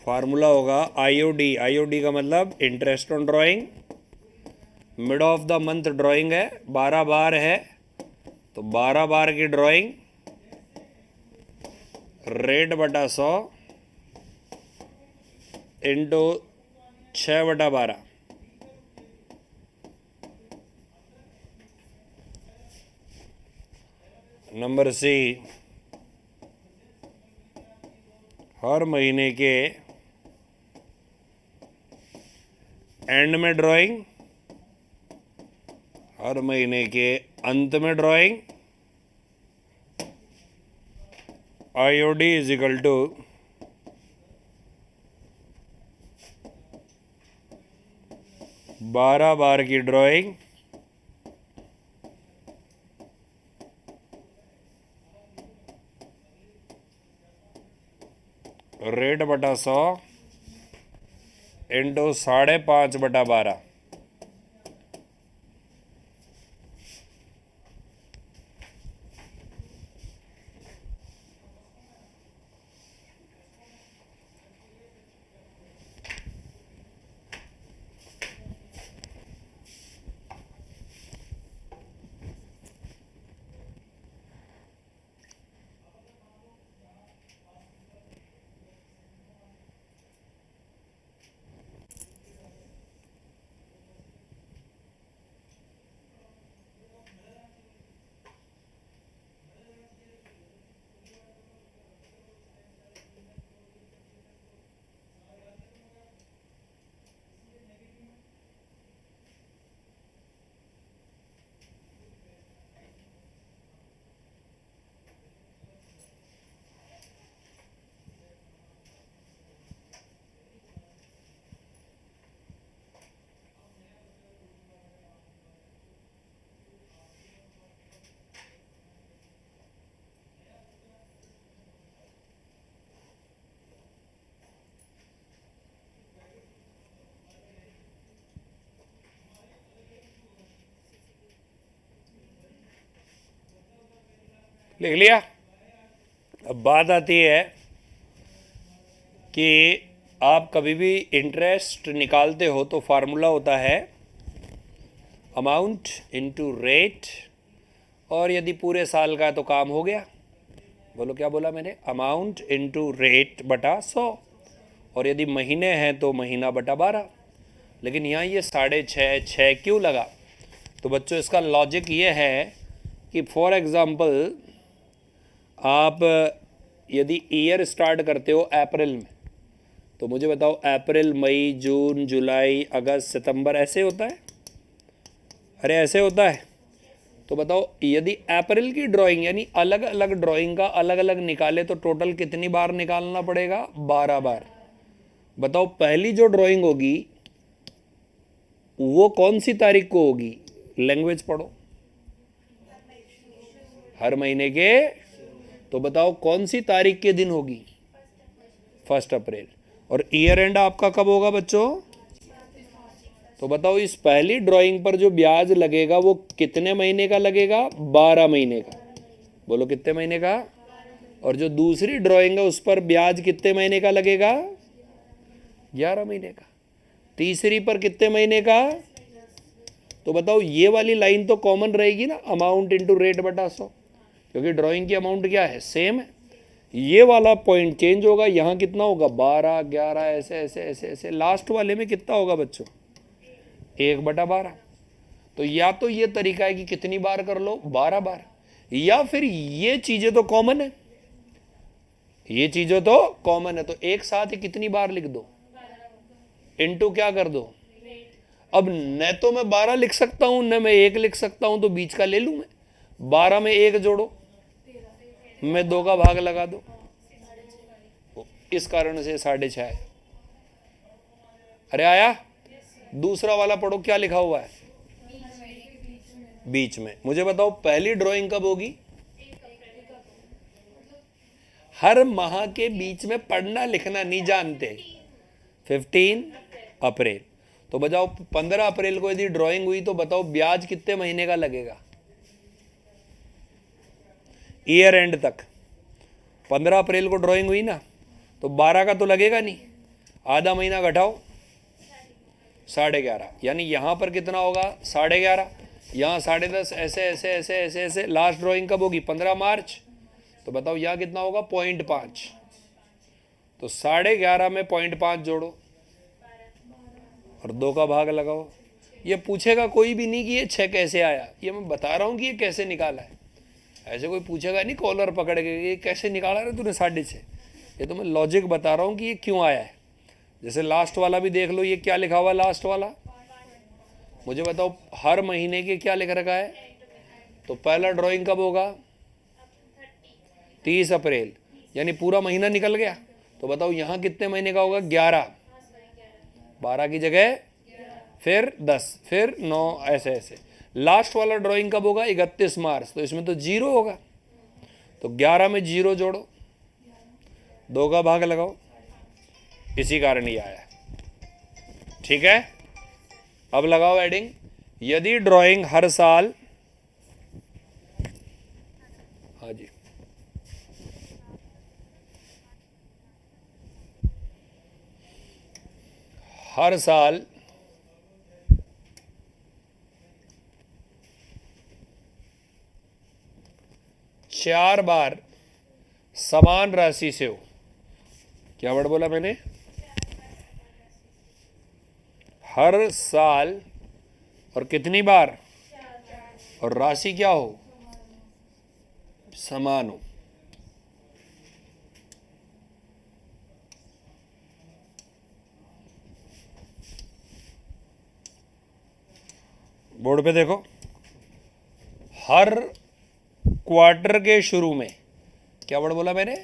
फार्मूला होगा आईओडी। आईओडी का मतलब interest on drawing. Mid of the month drawing है, 12 बार है तो 12 बार की ड्राइंग, रेट बटा 100 इंटू 6 बटा 12। नंबर सी, हर महीने के एंड में ड्राइंग, हर महीने के अंत में drawing. IOD is equal to 12 बार की ड्राइंग, रेट बटा 100 इंटू 5.5 बटा 12। लिख लिया। अब बात आती है कि आप कभी भी इंटरेस्ट निकालते हो तो फार्मूला होता है अमाउंट इनटू रेट, और यदि पूरे साल का है तो काम हो गया। बोलो क्या बोला मैंने? अमाउंट इनटू रेट बटा 100, और यदि महीने हैं तो महीना बटा 12। लेकिन यहाँ ये 6.5 क्यों लगा? तो बच्चों इसका लॉजिक ये है कि फॉर एग्ज़ाम्पल आप यदि ईयर स्टार्ट करते हो अप्रैल में, तो मुझे बताओ अप्रैल, मई, जून, जुलाई, अगस्त, सितंबर ऐसे होता है? अरे ऐसे होता है। तो बताओ यदि अप्रैल की ड्राइंग यानी अलग अलग ड्राइंग का अलग अलग निकाले तो टोटल कितनी बार निकालना पड़ेगा? 12 बार। बताओ पहली जो ड्राइंग होगी वो कौन सी तारीख को होगी? लैंग्वेज पढ़ो। हर महीने के। तो बताओ कौन सी तारीख के दिन होगी? 1 अप्रैल। और ईयर एंड आपका कब होगा बच्चों? तो बताओ इस पहली ड्राइंग पर जो ब्याज लगेगा वो कितने महीने का लगेगा? 12 महीने का। बोलो कितने महीने का? और जो दूसरी ड्राइंग है उस पर ब्याज कितने महीने का लगेगा? 11 महीने का। तीसरी पर कितने महीने का? तो बताओ ये वाली लाइन तो कॉमन रहेगी ना, अमाउंट इनटू रेट बटा 100, क्योंकि ड्राइंग की अमाउंट क्या है? सेम है। ये वाला पॉइंट चेंज होगा, यहाँ कितना होगा? 12, 11 ऐसे ऐसे ऐसे ऐसे। लास्ट वाले में कितना होगा बच्चों? 1/12। तो या तो ये तरीका है कि कितनी बार कर लो? 12 बार। या फिर ये चीजें तो कॉमन है, ये चीजें तो कॉमन है, तो एक साथ ही कितनी बार लिख दो? इनटू क्या कर दो? अब न तो मैं 12 लिख सकता हूं न मैं 1 लिख सकता हूं, तो बीच का ले लूं मैं। 12 में 1 जोड़ो, मैं 2 का भाग लगा दो। इस कारण से 6.5 है। अरे आया? दूसरा वाला पढ़ो, क्या लिखा हुआ है? बीच में। मुझे बताओ पहली ड्राइंग कब होगी? हर माह के बीच में पढ़ना लिखना नहीं जानते। 15 अप्रैल। तो बताओ 15 अप्रैल को यदि ड्राइंग हुई तो बताओ ब्याज कितने महीने का लगेगा? ईयर एंड तक 15 अप्रैल को ड्राइंग हुई ना, तो 12 का तो लगेगा नहीं। आधा महीना घटाओ, 11.5। यानी यहां पर कितना होगा? 11.5। यहाँ 10.5 ऐसे ऐसे ऐसे ऐसे ऐसे। लास्ट ड्राइंग कब होगी? 15 मार्च। तो बताओ यहाँ कितना होगा? 0.5। तो 11.5 में 0.5 जोड़ो और 2 का भाग लगाओ। ये पूछेगा कोई भी नहीं कि ये 6 कैसे आया, ये मैं बता रहा हूँ कि ये कैसे निकाला है। ऐसे कोई पूछेगा नहीं कॉलर पकड़ के ये कैसे निकाला रे तूने 6.5। ये तो मैं लॉजिक बता रहा हूँ कि ये क्यों आया है। जैसे लास्ट वाला भी देख लो, ये क्या लिखा हुआ है लास्ट वाला? मुझे बताओ हर महीने के क्या लिख रखा है? तो पहला ड्राइंग कब होगा? 30 अप्रैल। यानी पूरा महीना निकल गया। तो बताओ यहाँ कितने महीने का होगा? 11। 12 की जगह फिर 10 फिर 9 ऐसे ऐसे। लास्ट वाला ड्राइंग कब होगा? 31 मार्च। तो इसमें तो 0 होगा, तो 11 में 0 जोड़ो, 2 का भाग लगाओ। इसी कारण ये आया। ठीक है, अब लगाओ एडिंग। यदि ड्राइंग हर साल, हाँ जी, हर साल 4 बार समान राशि से हो। क्या वर्ड बोला मैंने? हर साल और कितनी बार? और राशि क्या हो? समान हो। बोर्ड पे देखो, हर क्वार्टर के शुरू में, क्या वर्ड बोला मैंने?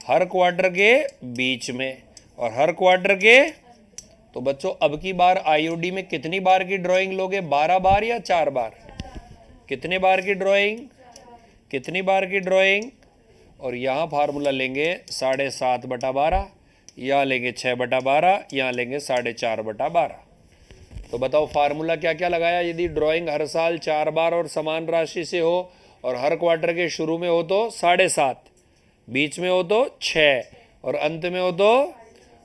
हर क्वार्टर के बीच में और हर क्वार्टर के। तो बच्चों अब की बार आईओडी में कितनी बार की ड्राइंग लोगे? 12 बार या 4 बार? कितने बार की ड्राइंग? कितनी बार की ड्राइंग? और यहाँ फार्मूला लेंगे 7.5/12, यहाँ लेंगे 6/12, यहाँ लेंगे 4.5/12। तो बताओ फार्मूला क्या क्या लगाया? यदि ड्राइंग हर साल 4 बार और समान राशि से हो और हर क्वार्टर के शुरू में हो तो 7.5, बीच में हो तो 6 और अंत में हो तो,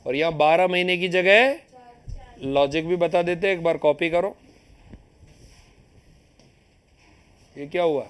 और यहाँ 12 महीने की जगह लॉजिक भी बता देते, एक बार कॉपी करो। ये क्या हुआ?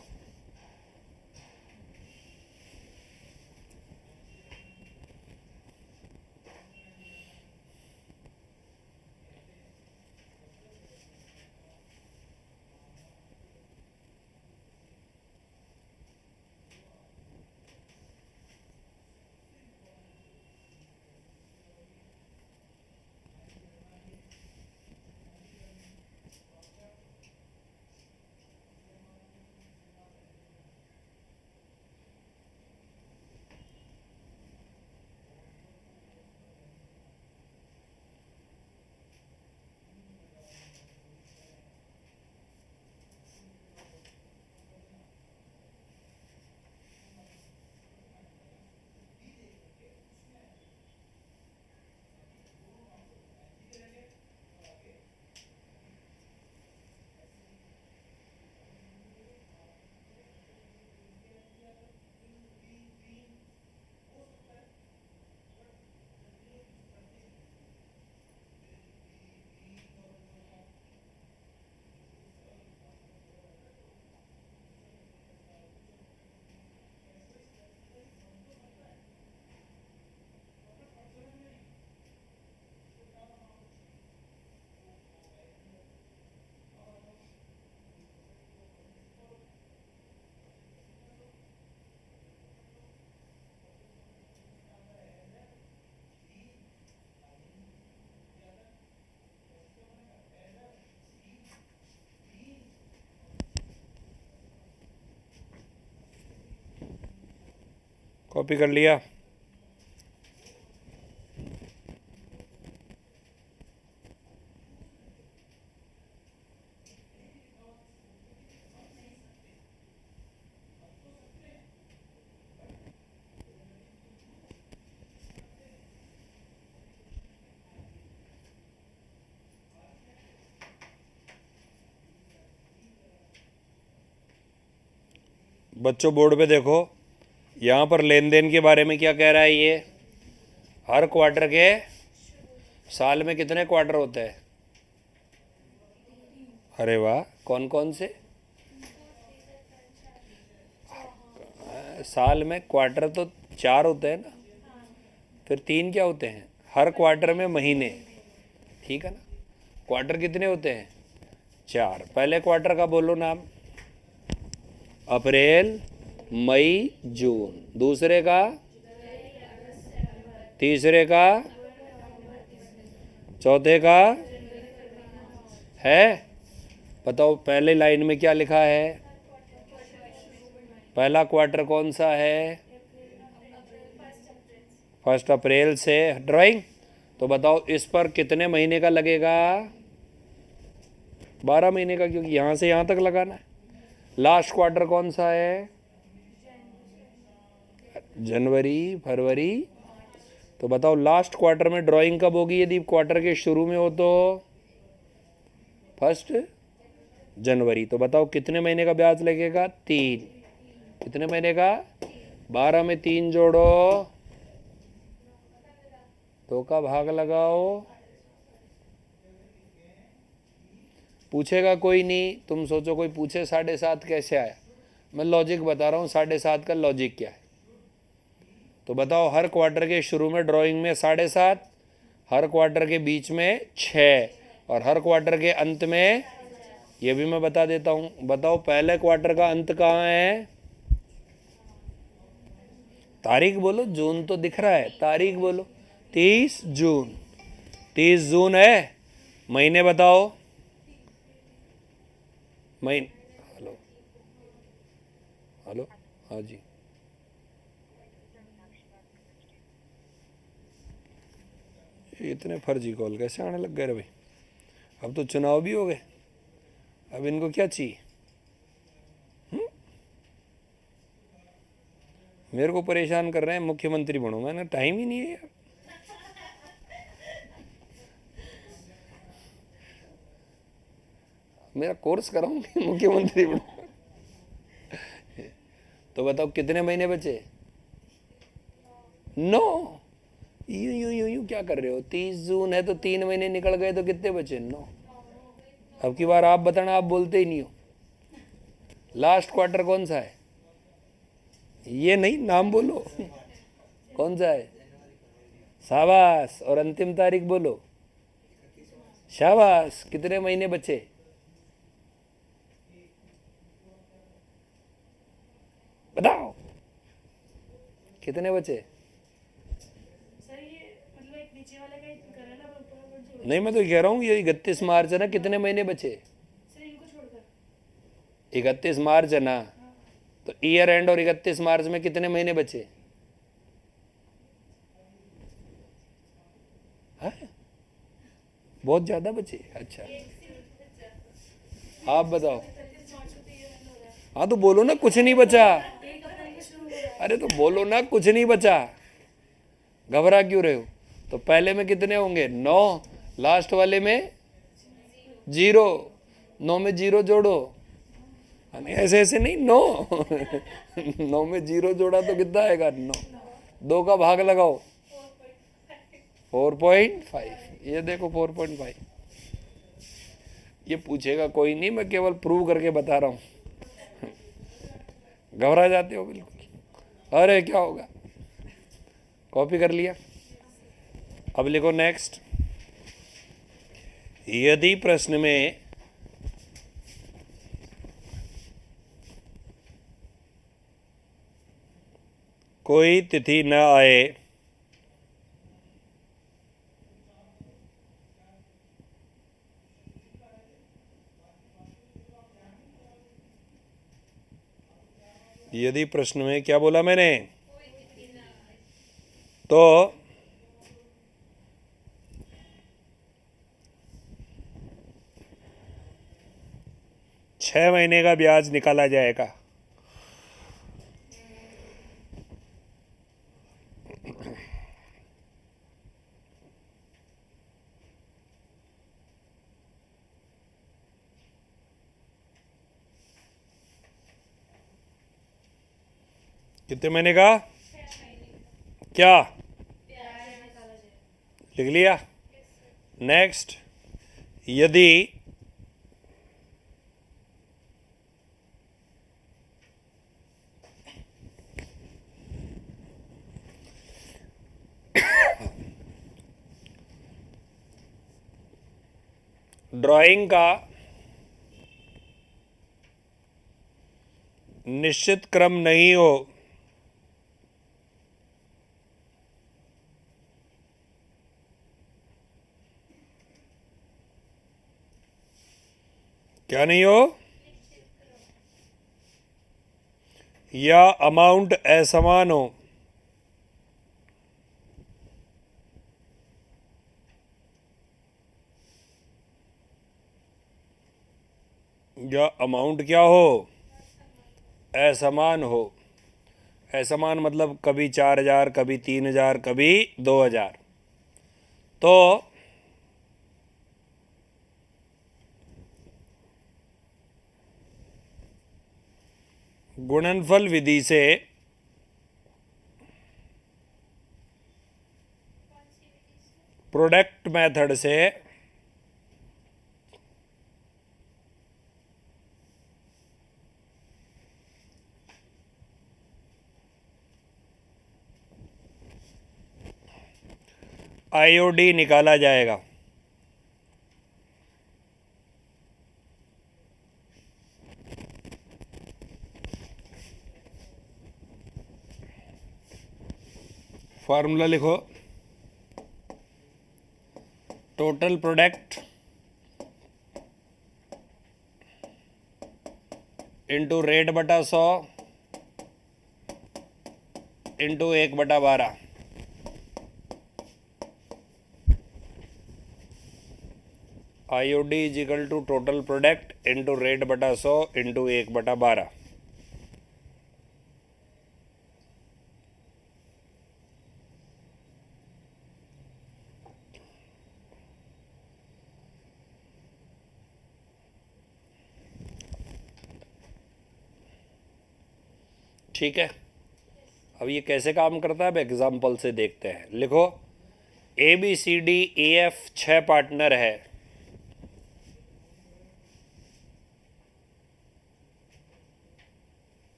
कॉपी कर लिया? बच्चों बोर्ड पे देखो, यहाँ पर लेन देन के बारे में क्या कह रहा है ये? हर क्वार्टर के, साल में कितने क्वार्टर होते हैं? अरे वाह, कौन कौन से? साल में क्वार्टर तो 4 होते हैं ना, फिर 3 क्या होते हैं? हर क्वार्टर में महीने, ठीक है ना? क्वार्टर कितने होते हैं? 4। पहले क्वार्टर का बोलो नाम। अप्रैल, मई, जून। दूसरे का? तीसरे का? चौथे का? है? बताओ पहले लाइन में क्या लिखा है? पहला क्वार्टर कौन सा है? 1 अप्रैल से। ड्राइंग तो बताओ इस पर कितने महीने का लगेगा? 12 महीने का, क्योंकि यहाँ से यहाँ तक लगाना है। लास्ट क्वार्टर कौन सा है? जनवरी, फरवरी। तो बताओ लास्ट क्वार्टर में ड्राइंग कब होगी यदि क्वार्टर के शुरू में हो तो? 1 जनवरी। तो बताओ कितने महीने का ब्याज लगेगा? 3। कितने महीने का? 12 में 3 जोड़ो, 2 का भाग लगाओ। पूछेगा कोई नहीं, तुम सोचो कोई पूछे 7.5 कैसे आया? मैं लॉजिक बता रहा हूँ 7.5 का लॉजिक क्या है। तो बताओ हर क्वार्टर के शुरू में ड्राइंग में 7.5, हर क्वार्टर के बीच में 6 और हर क्वार्टर के अंत में, ये भी मैं बता देता हूँ। बताओ पहले क्वार्टर का अंत कहाँ है? तारीख बोलो, जून तो दिख रहा है, तारीख बोलो। 30 जून। 30 जून है। महीने बताओ। महीने, हेलो हेलो, हाँ जी। इतने फर्जी कॉल कैसे आने लग गए रे भाई? अब तो चुनाव भी हो गए, अब इनको क्या चाहिए? मेरे को परेशान कर रहे हैं, मुख्यमंत्री बनो। मैंने टाइम ही नहीं है यार। मेरा कोर्स कराऊंगी मुख्यमंत्री बनो। तो बताओ कितने महीने बचे? 9। यूं क्या कर रहे हो? 30 जून है तो 3 महीने निकल गए तो कितने बचे? 9। अब की बार आप बताना, आप बोलते ही नहीं हो। लास्ट क्वार्टर कौन सा है? ये नहीं, नाम बोलो। कौन सा है? शाबाश। और अंतिम तारीख बोलो। शाबाश। कितने महीने बचे? बताओ कितने बचे? सर ये मतलब एक नीचे वाले का ही कर है ना, ऊपर ऊपर जोड़। नहीं, मैं तो कह रहा हूँ ये 31 मार्च है ना, कितने महीने बचे? सर इनको छोड़कर 31 मार्च है ना, तो ईयर एंड और 31 मार्च में कितने महीने बचे? है? बहुत ज्यादा बचे। अच्छा, आप बताओ। 31 मार्च को तो ये रन हो रहा है। हाँ तो बोलो ना कुछ नहीं बचा। 1 अप्रैल को शुरू हो रहा है। अरे तो बोलो ना कुछ नहीं बचा, घबरा क्यों रहे हो? तो पहले में कितने होंगे? 9। लास्ट वाले में 0। 9 में 0 जोड़ो। नहीं, ऐसे ऐसे नहीं, 9। 9 में 0 जोड़ा तो कितना आएगा? 9। 2 का भाग लगाओ। 4.5। ये देखो 4.5। ये पूछेगा कोई नहीं, मैं केवल प्रूव करके बता रहा हूं। घबरा जाते हो बिल्कुल। अरे क्या होगा? कॉपी कर लिया। अब लिखो नेक्स्ट। यदि प्रश्न में कोई तिथि न आए यदि प्रश्न में क्या बोला मैंने? तो 6 महीने का ब्याज निकाला जाएगा। कितने महीने का? क्या लिख लिया? नेक्स्ट। यदि ड्राइंग का निश्चित क्रम नहीं हो क्या नहीं हो? या अमाउंट असमान हो। या अमाउंट क्या हो? असमान हो। असमान मतलब कभी 4,000, कभी 3,000, कभी 2,000। तो गुणनफल विधि से प्रोडक्ट मेथड से आईओडी निकाला जाएगा। फॉर्मूला लिखो। टोटल प्रोडक्ट इंटू रेट बटा 100 into 1/12। IOD is equal to total product into rate बटा 100 इंटू 1/12। ठीक है, अब ये कैसे काम करता है अब एग्जाम्पल से देखते हैं। लिखो ABCDEF 6 पार्टनर है।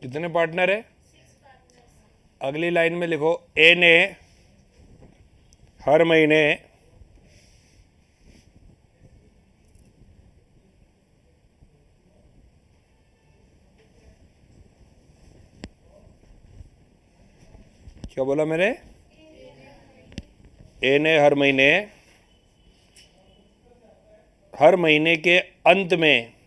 कितने पार्टनर है? अगली लाइन में लिखो ए ने हर महीने क्या बोला मैंने? ए ने हर महीने के अंत में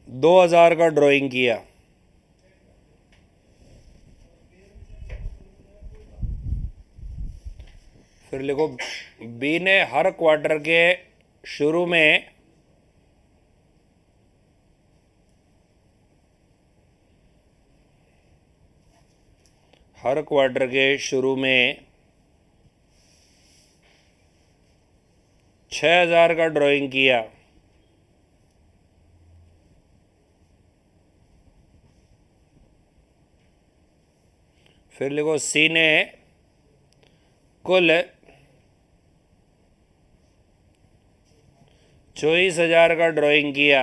2000 का ड्राइंग किया। फिर लिखो बी ने हर क्वार्टर के शुरू में हर क्वार्टर के शुरू में 6000 का ड्राइंग किया। फिर लिखो सी ने कुल 24,000 का ड्राइंग किया।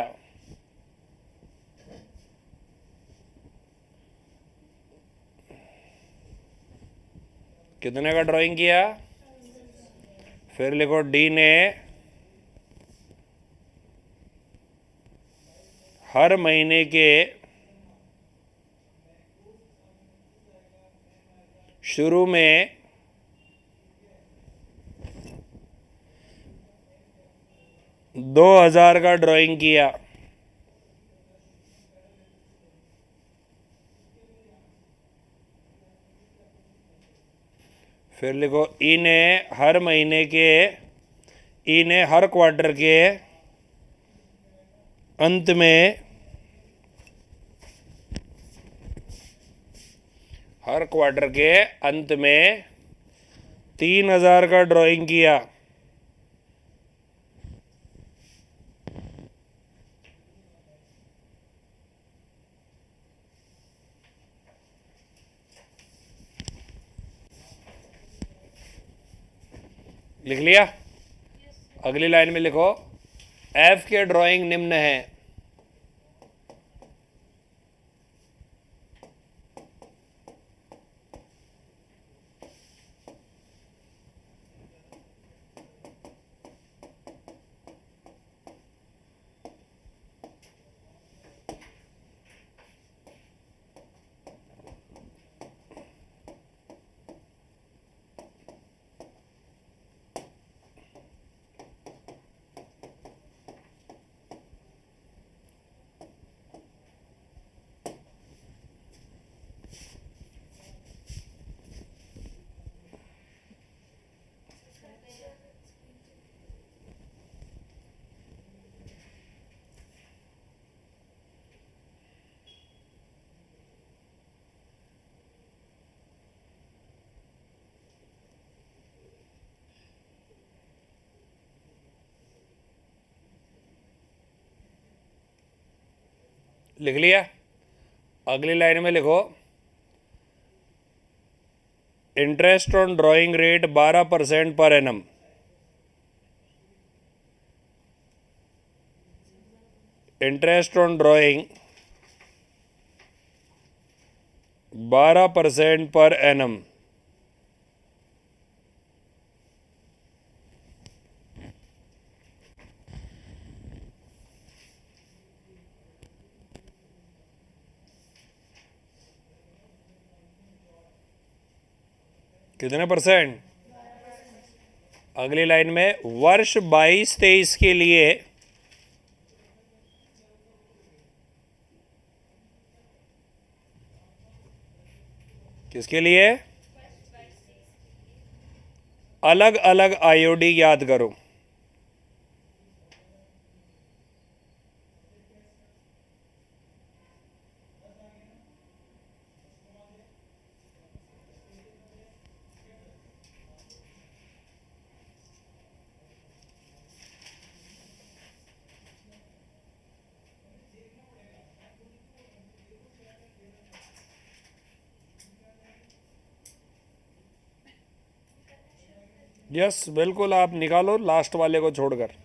कितने का ड्राइंग किया? फिर लिखो डी ने हर महीने के शुरू में 2000 का ड्राइंग किया। फिर लिखो ई ने हर क्वार्टर के अंत में 3000 का ड्राइंग किया। लिख लिया? अगली लाइन में लिखो एफ के ड्राइंग निम्न है। लिख लिया? अगली लाइन में लिखो interest on drawing rate 12% per annum. Interest on drawing 12% per annum. कितने परसेंट? अगली लाइन में वर्ष 22-23 के लिए किसके लिए? अलग अलग आईओडी याद करो। यस बिल्कुल, आप निकालो लास्ट वाले को छोड़कर।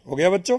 हो गया बच्चों?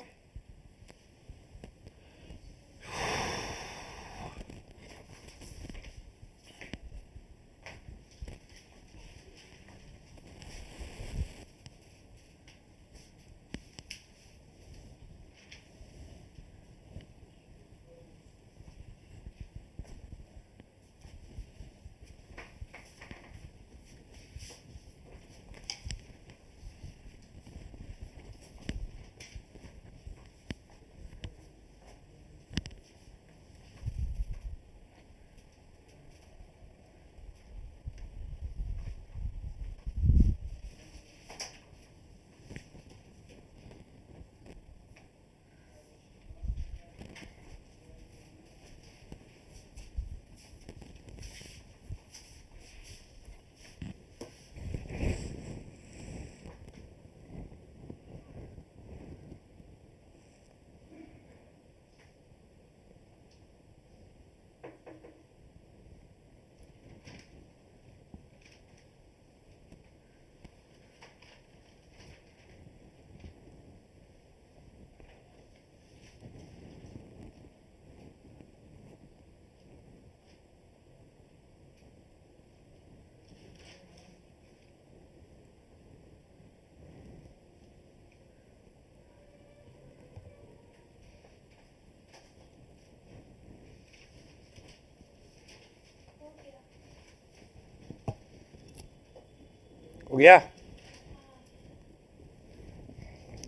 गया?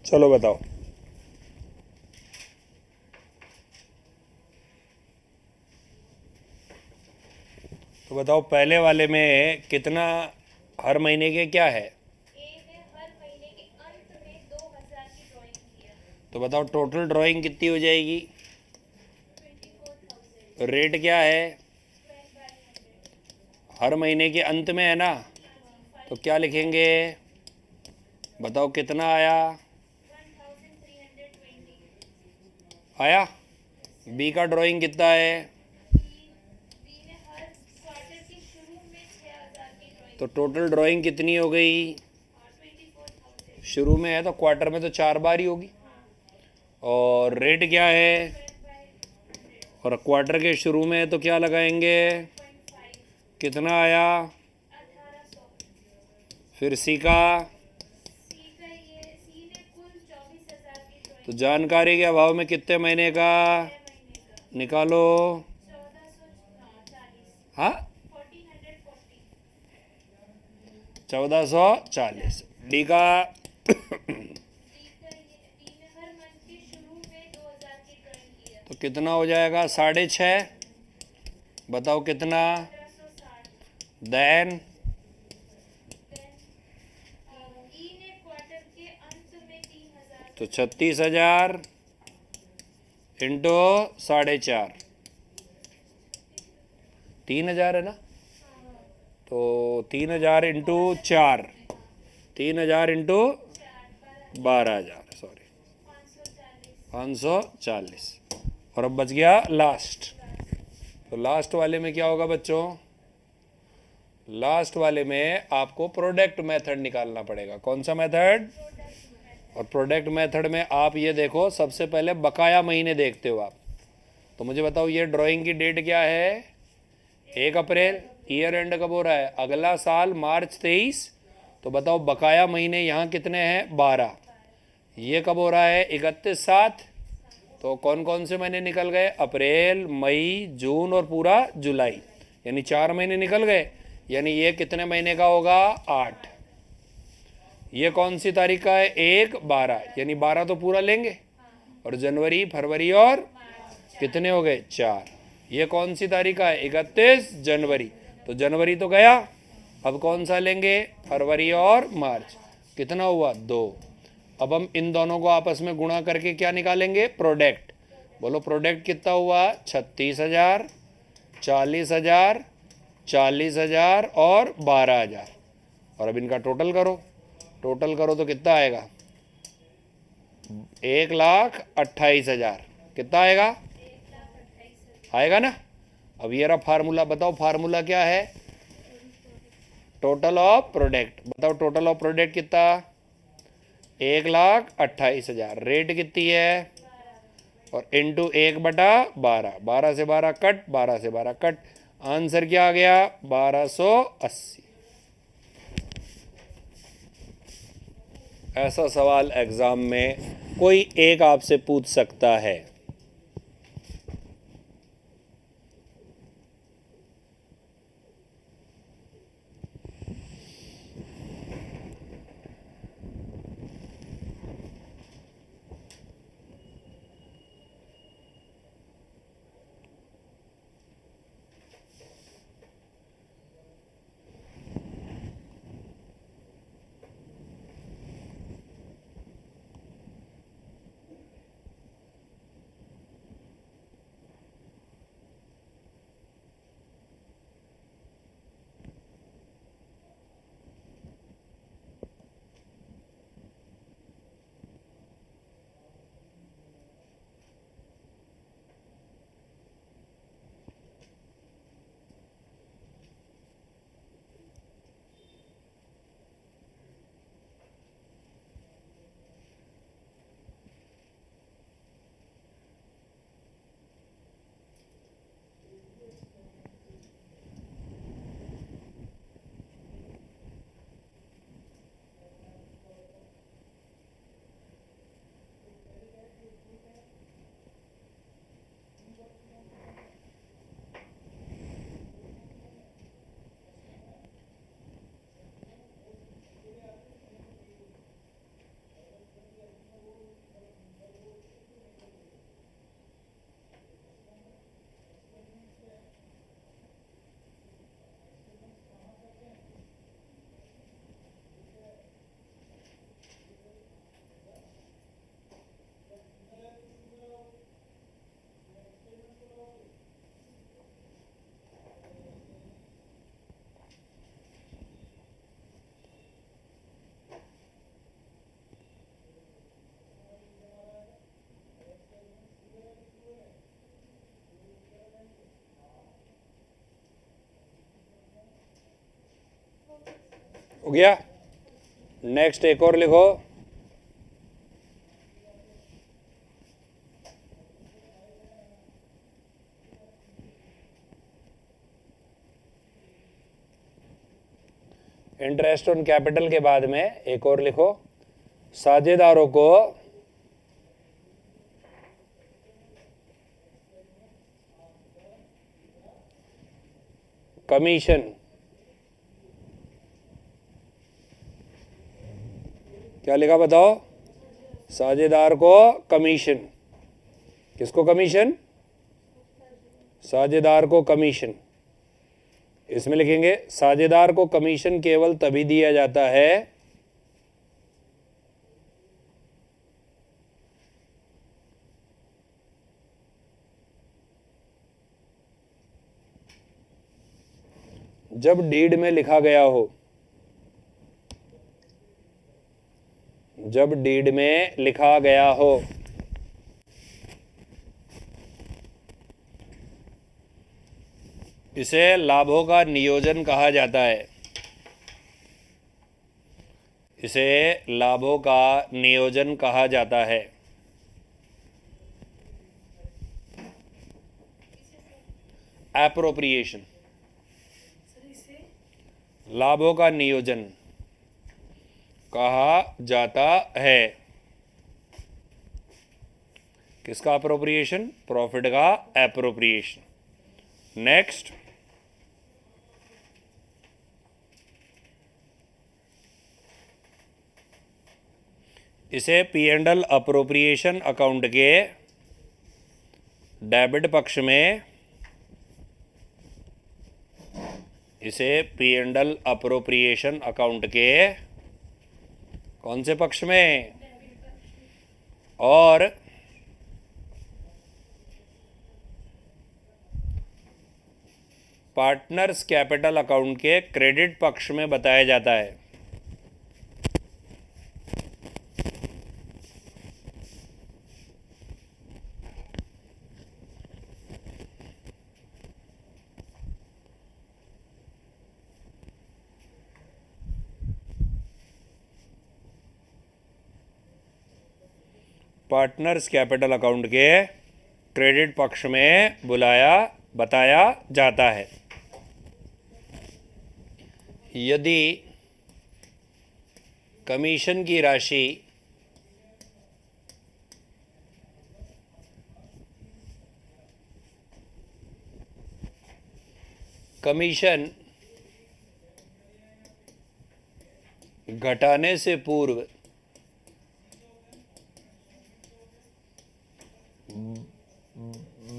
चलो बताओ। तो बताओ पहले वाले में कितना हर महीने के क्या है? ए ने हर महीने के अंत में 2000 की ड्राइंग किया। तो बताओ टोटल ड्राइंग कितनी हो जाएगी? 24,000 रेट क्या है? Square by 100। हर महीने के अंत में है ना, तो क्या लिखेंगे? बताओ कितना आया? 1320। आया? बी का ड्राइंग कितना है? बी ने हर क्वार्टर के शुरू में 6000 की ड्राइंग तो टोटल ड्राइंग कितनी हो गई? और 24,000 शुरू में है तो क्वार्टर में तो 4 बार ही होगी। और रेट क्या है? Square by 100। और क्वार्टर के शुरू में है तो क्या लगाएंगे? 0.5। कितना आया? 1800। फिर सी का? सी का ये सी ने कुल 24,000 की ड्राइंग तो जानकारी के अभाव में कितने महीने का 6 महीने का निकालो? 1440। हाँ, 1440। 1440। डी का? डी ने हर मंथ के शुरू में 2000 की ड्राइंग किया। तो कितना हो जाएगा? 6.5। बताओ कितना? 1560। देन ई ने क्वार्टर के अंत में 3000। तो 36,000 इंटू 4.5, 3,000 है ना? तो 3,000 इंटू 4, 3,000 इंटू 12,000, सॉरी 540। 540। और अब बच गया लास्ट। तो लास्ट वाले में क्या होगा बच्चों? लास्ट वाले में आपको प्रोडक्ट मेथड निकालना पड़ेगा। कौन सा मेथड? और प्रोडक्ट मेथड में आप ये देखो, सबसे पहले बकाया महीने देखते हो आप। तो मुझे बताओ ये ड्राइंग की डेट क्या है? 1 अप्रैल। ईयर एंड कब हो रहा है? अगला साल मार्च 23। तो बताओ बकाया महीने यहाँ कितने हैं? 12। ये कब हो रहा है? 31/7। तो कौन कौन से महीने निकल गए? अप्रैल, मई, जून और पूरा जुलाई, यानी 4 महीने निकल गए। यानी ये कितने महीने का होगा? 8। ये कौन सी तारीख का है? 1/12, यानी 12 तो पूरा लेंगे। और जनवरी, फरवरी और कितने हो गए? 4। ये कौन सी तारीख का है? 31 जनवरी। तो जनवरी तो गया, अब कौन सा लेंगे? फरवरी और मार्च। कितना हुआ? 2। अब हम इन दोनों को आपस में गुणा करके क्या निकालेंगे? प्रोडक्ट। बोलो प्रोडक्ट कितना हुआ? 36,000, 40,000, 40,000 और 12,000। और अब इनका टोटल करो। टोटल करो तो कितना आएगा? 1,28,000। कितना आएगा? 1,28,000। आएगा ना? अब ये रहा फार्मूला। बताओ फार्मूला क्या है? Total of product. बताओ टोटल ऑफ प्रोडक्ट कितना? 1,28,000। रेट कितनी है? और इंटू 1/12। 12 से 12 कट, 12 से 12 कट। आंसर क्या आ गया? 1280। ऐसा सवाल एग्जाम में कोई एक आपसे पूछ सकता है। हो गया। नेक्स्ट एक और लिखो, इंटरेस्ट ऑन कैपिटल के बाद में एक और लिखो, साझेदारों को कमीशन, क्या लिखा बताओ? साझेदार को कमीशन। किसको कमीशन? साझेदार को कमीशन। इसमें लिखेंगे साझेदार को कमीशन केवल तभी दिया जाता है जब डीड में लिखा गया हो। जब डीड में लिखा गया हो। इसे लाभों का नियोजन कहा जाता है। इसे लाभों का नियोजन कहा जाता है। एप्रोप्रिएशन, सर इसे लाभों का नियोजन कहा जाता है। किसका एप्रोप्रिएशन? प्रॉफिट का एप्रोप्रिएशन। नेक्स्ट, इसे P and L appropriation account के डेबिट पक्ष में, इसे P and L appropriation account के कौन से पक्ष में? और पार्टनर्स कैपिटल अकाउंट के क्रेडिट पक्ष में बताया जाता है। पार्टनर्स कैपिटल अकाउंट के क्रेडिट पक्ष में बताया जाता है। यदि कमीशन की राशि कमीशन घटाने से पूर्व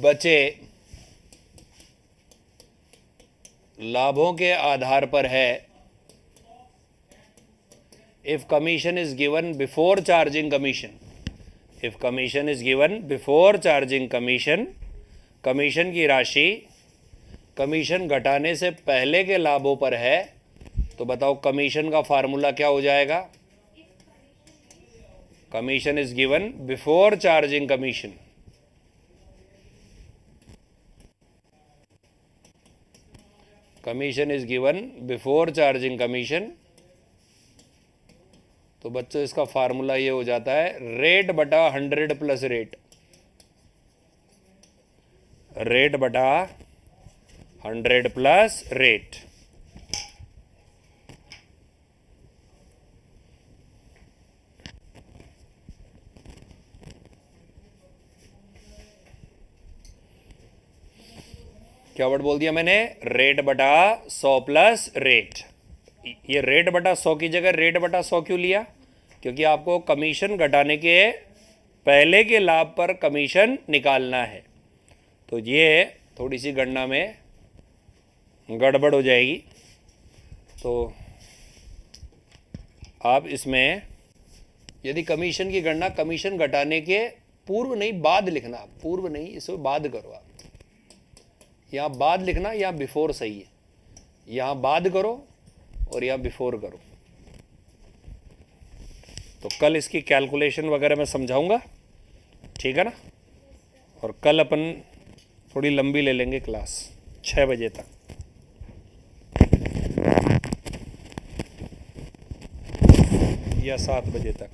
बचे लाभों के आधार पर है, if commission is given before charging commission, if commission is given before charging commission, commission की राशि कमीशन घटाने से पहले के लाभों पर है, तो बताओ कमीशन का फार्मूला क्या हो जाएगा? Commission is given before charging commission, commission is given before charging commission. तो बच्चों इसका फार्मूला ये हो जाता है रेट बटा 100 प्लस रेट, रेट बटा 100 प्लस रेट। क्या वर्ड बोल दिया मैंने? रेट बटा 100 प्लस रेट। ये रेट बटा 100 की जगह रेट बटा 100 क्यों लिया? क्योंकि आपको कमीशन घटाने के पहले के लाभ पर कमीशन निकालना है। तो ये थोड़ी सी गणना में गड़बड़ हो जाएगी, तो आप इसमें यदि कमीशन की गणना कमीशन घटाने के पूर्व नहीं बाद लिखना, पूर्व नहीं, इसमें बाद करो आप। यहाँ बाद लिखना, यहाँ बिफोर सही है, यहाँ बाद करो और यहाँ बिफोर करो। तो कल इसकी कैलकुलेशन वगैरह मैं समझाऊंगा, ठीक है ना? और कल अपन थोड़ी लंबी ले लेंगे क्लास 6 बजे तक। या 7 बजे तक।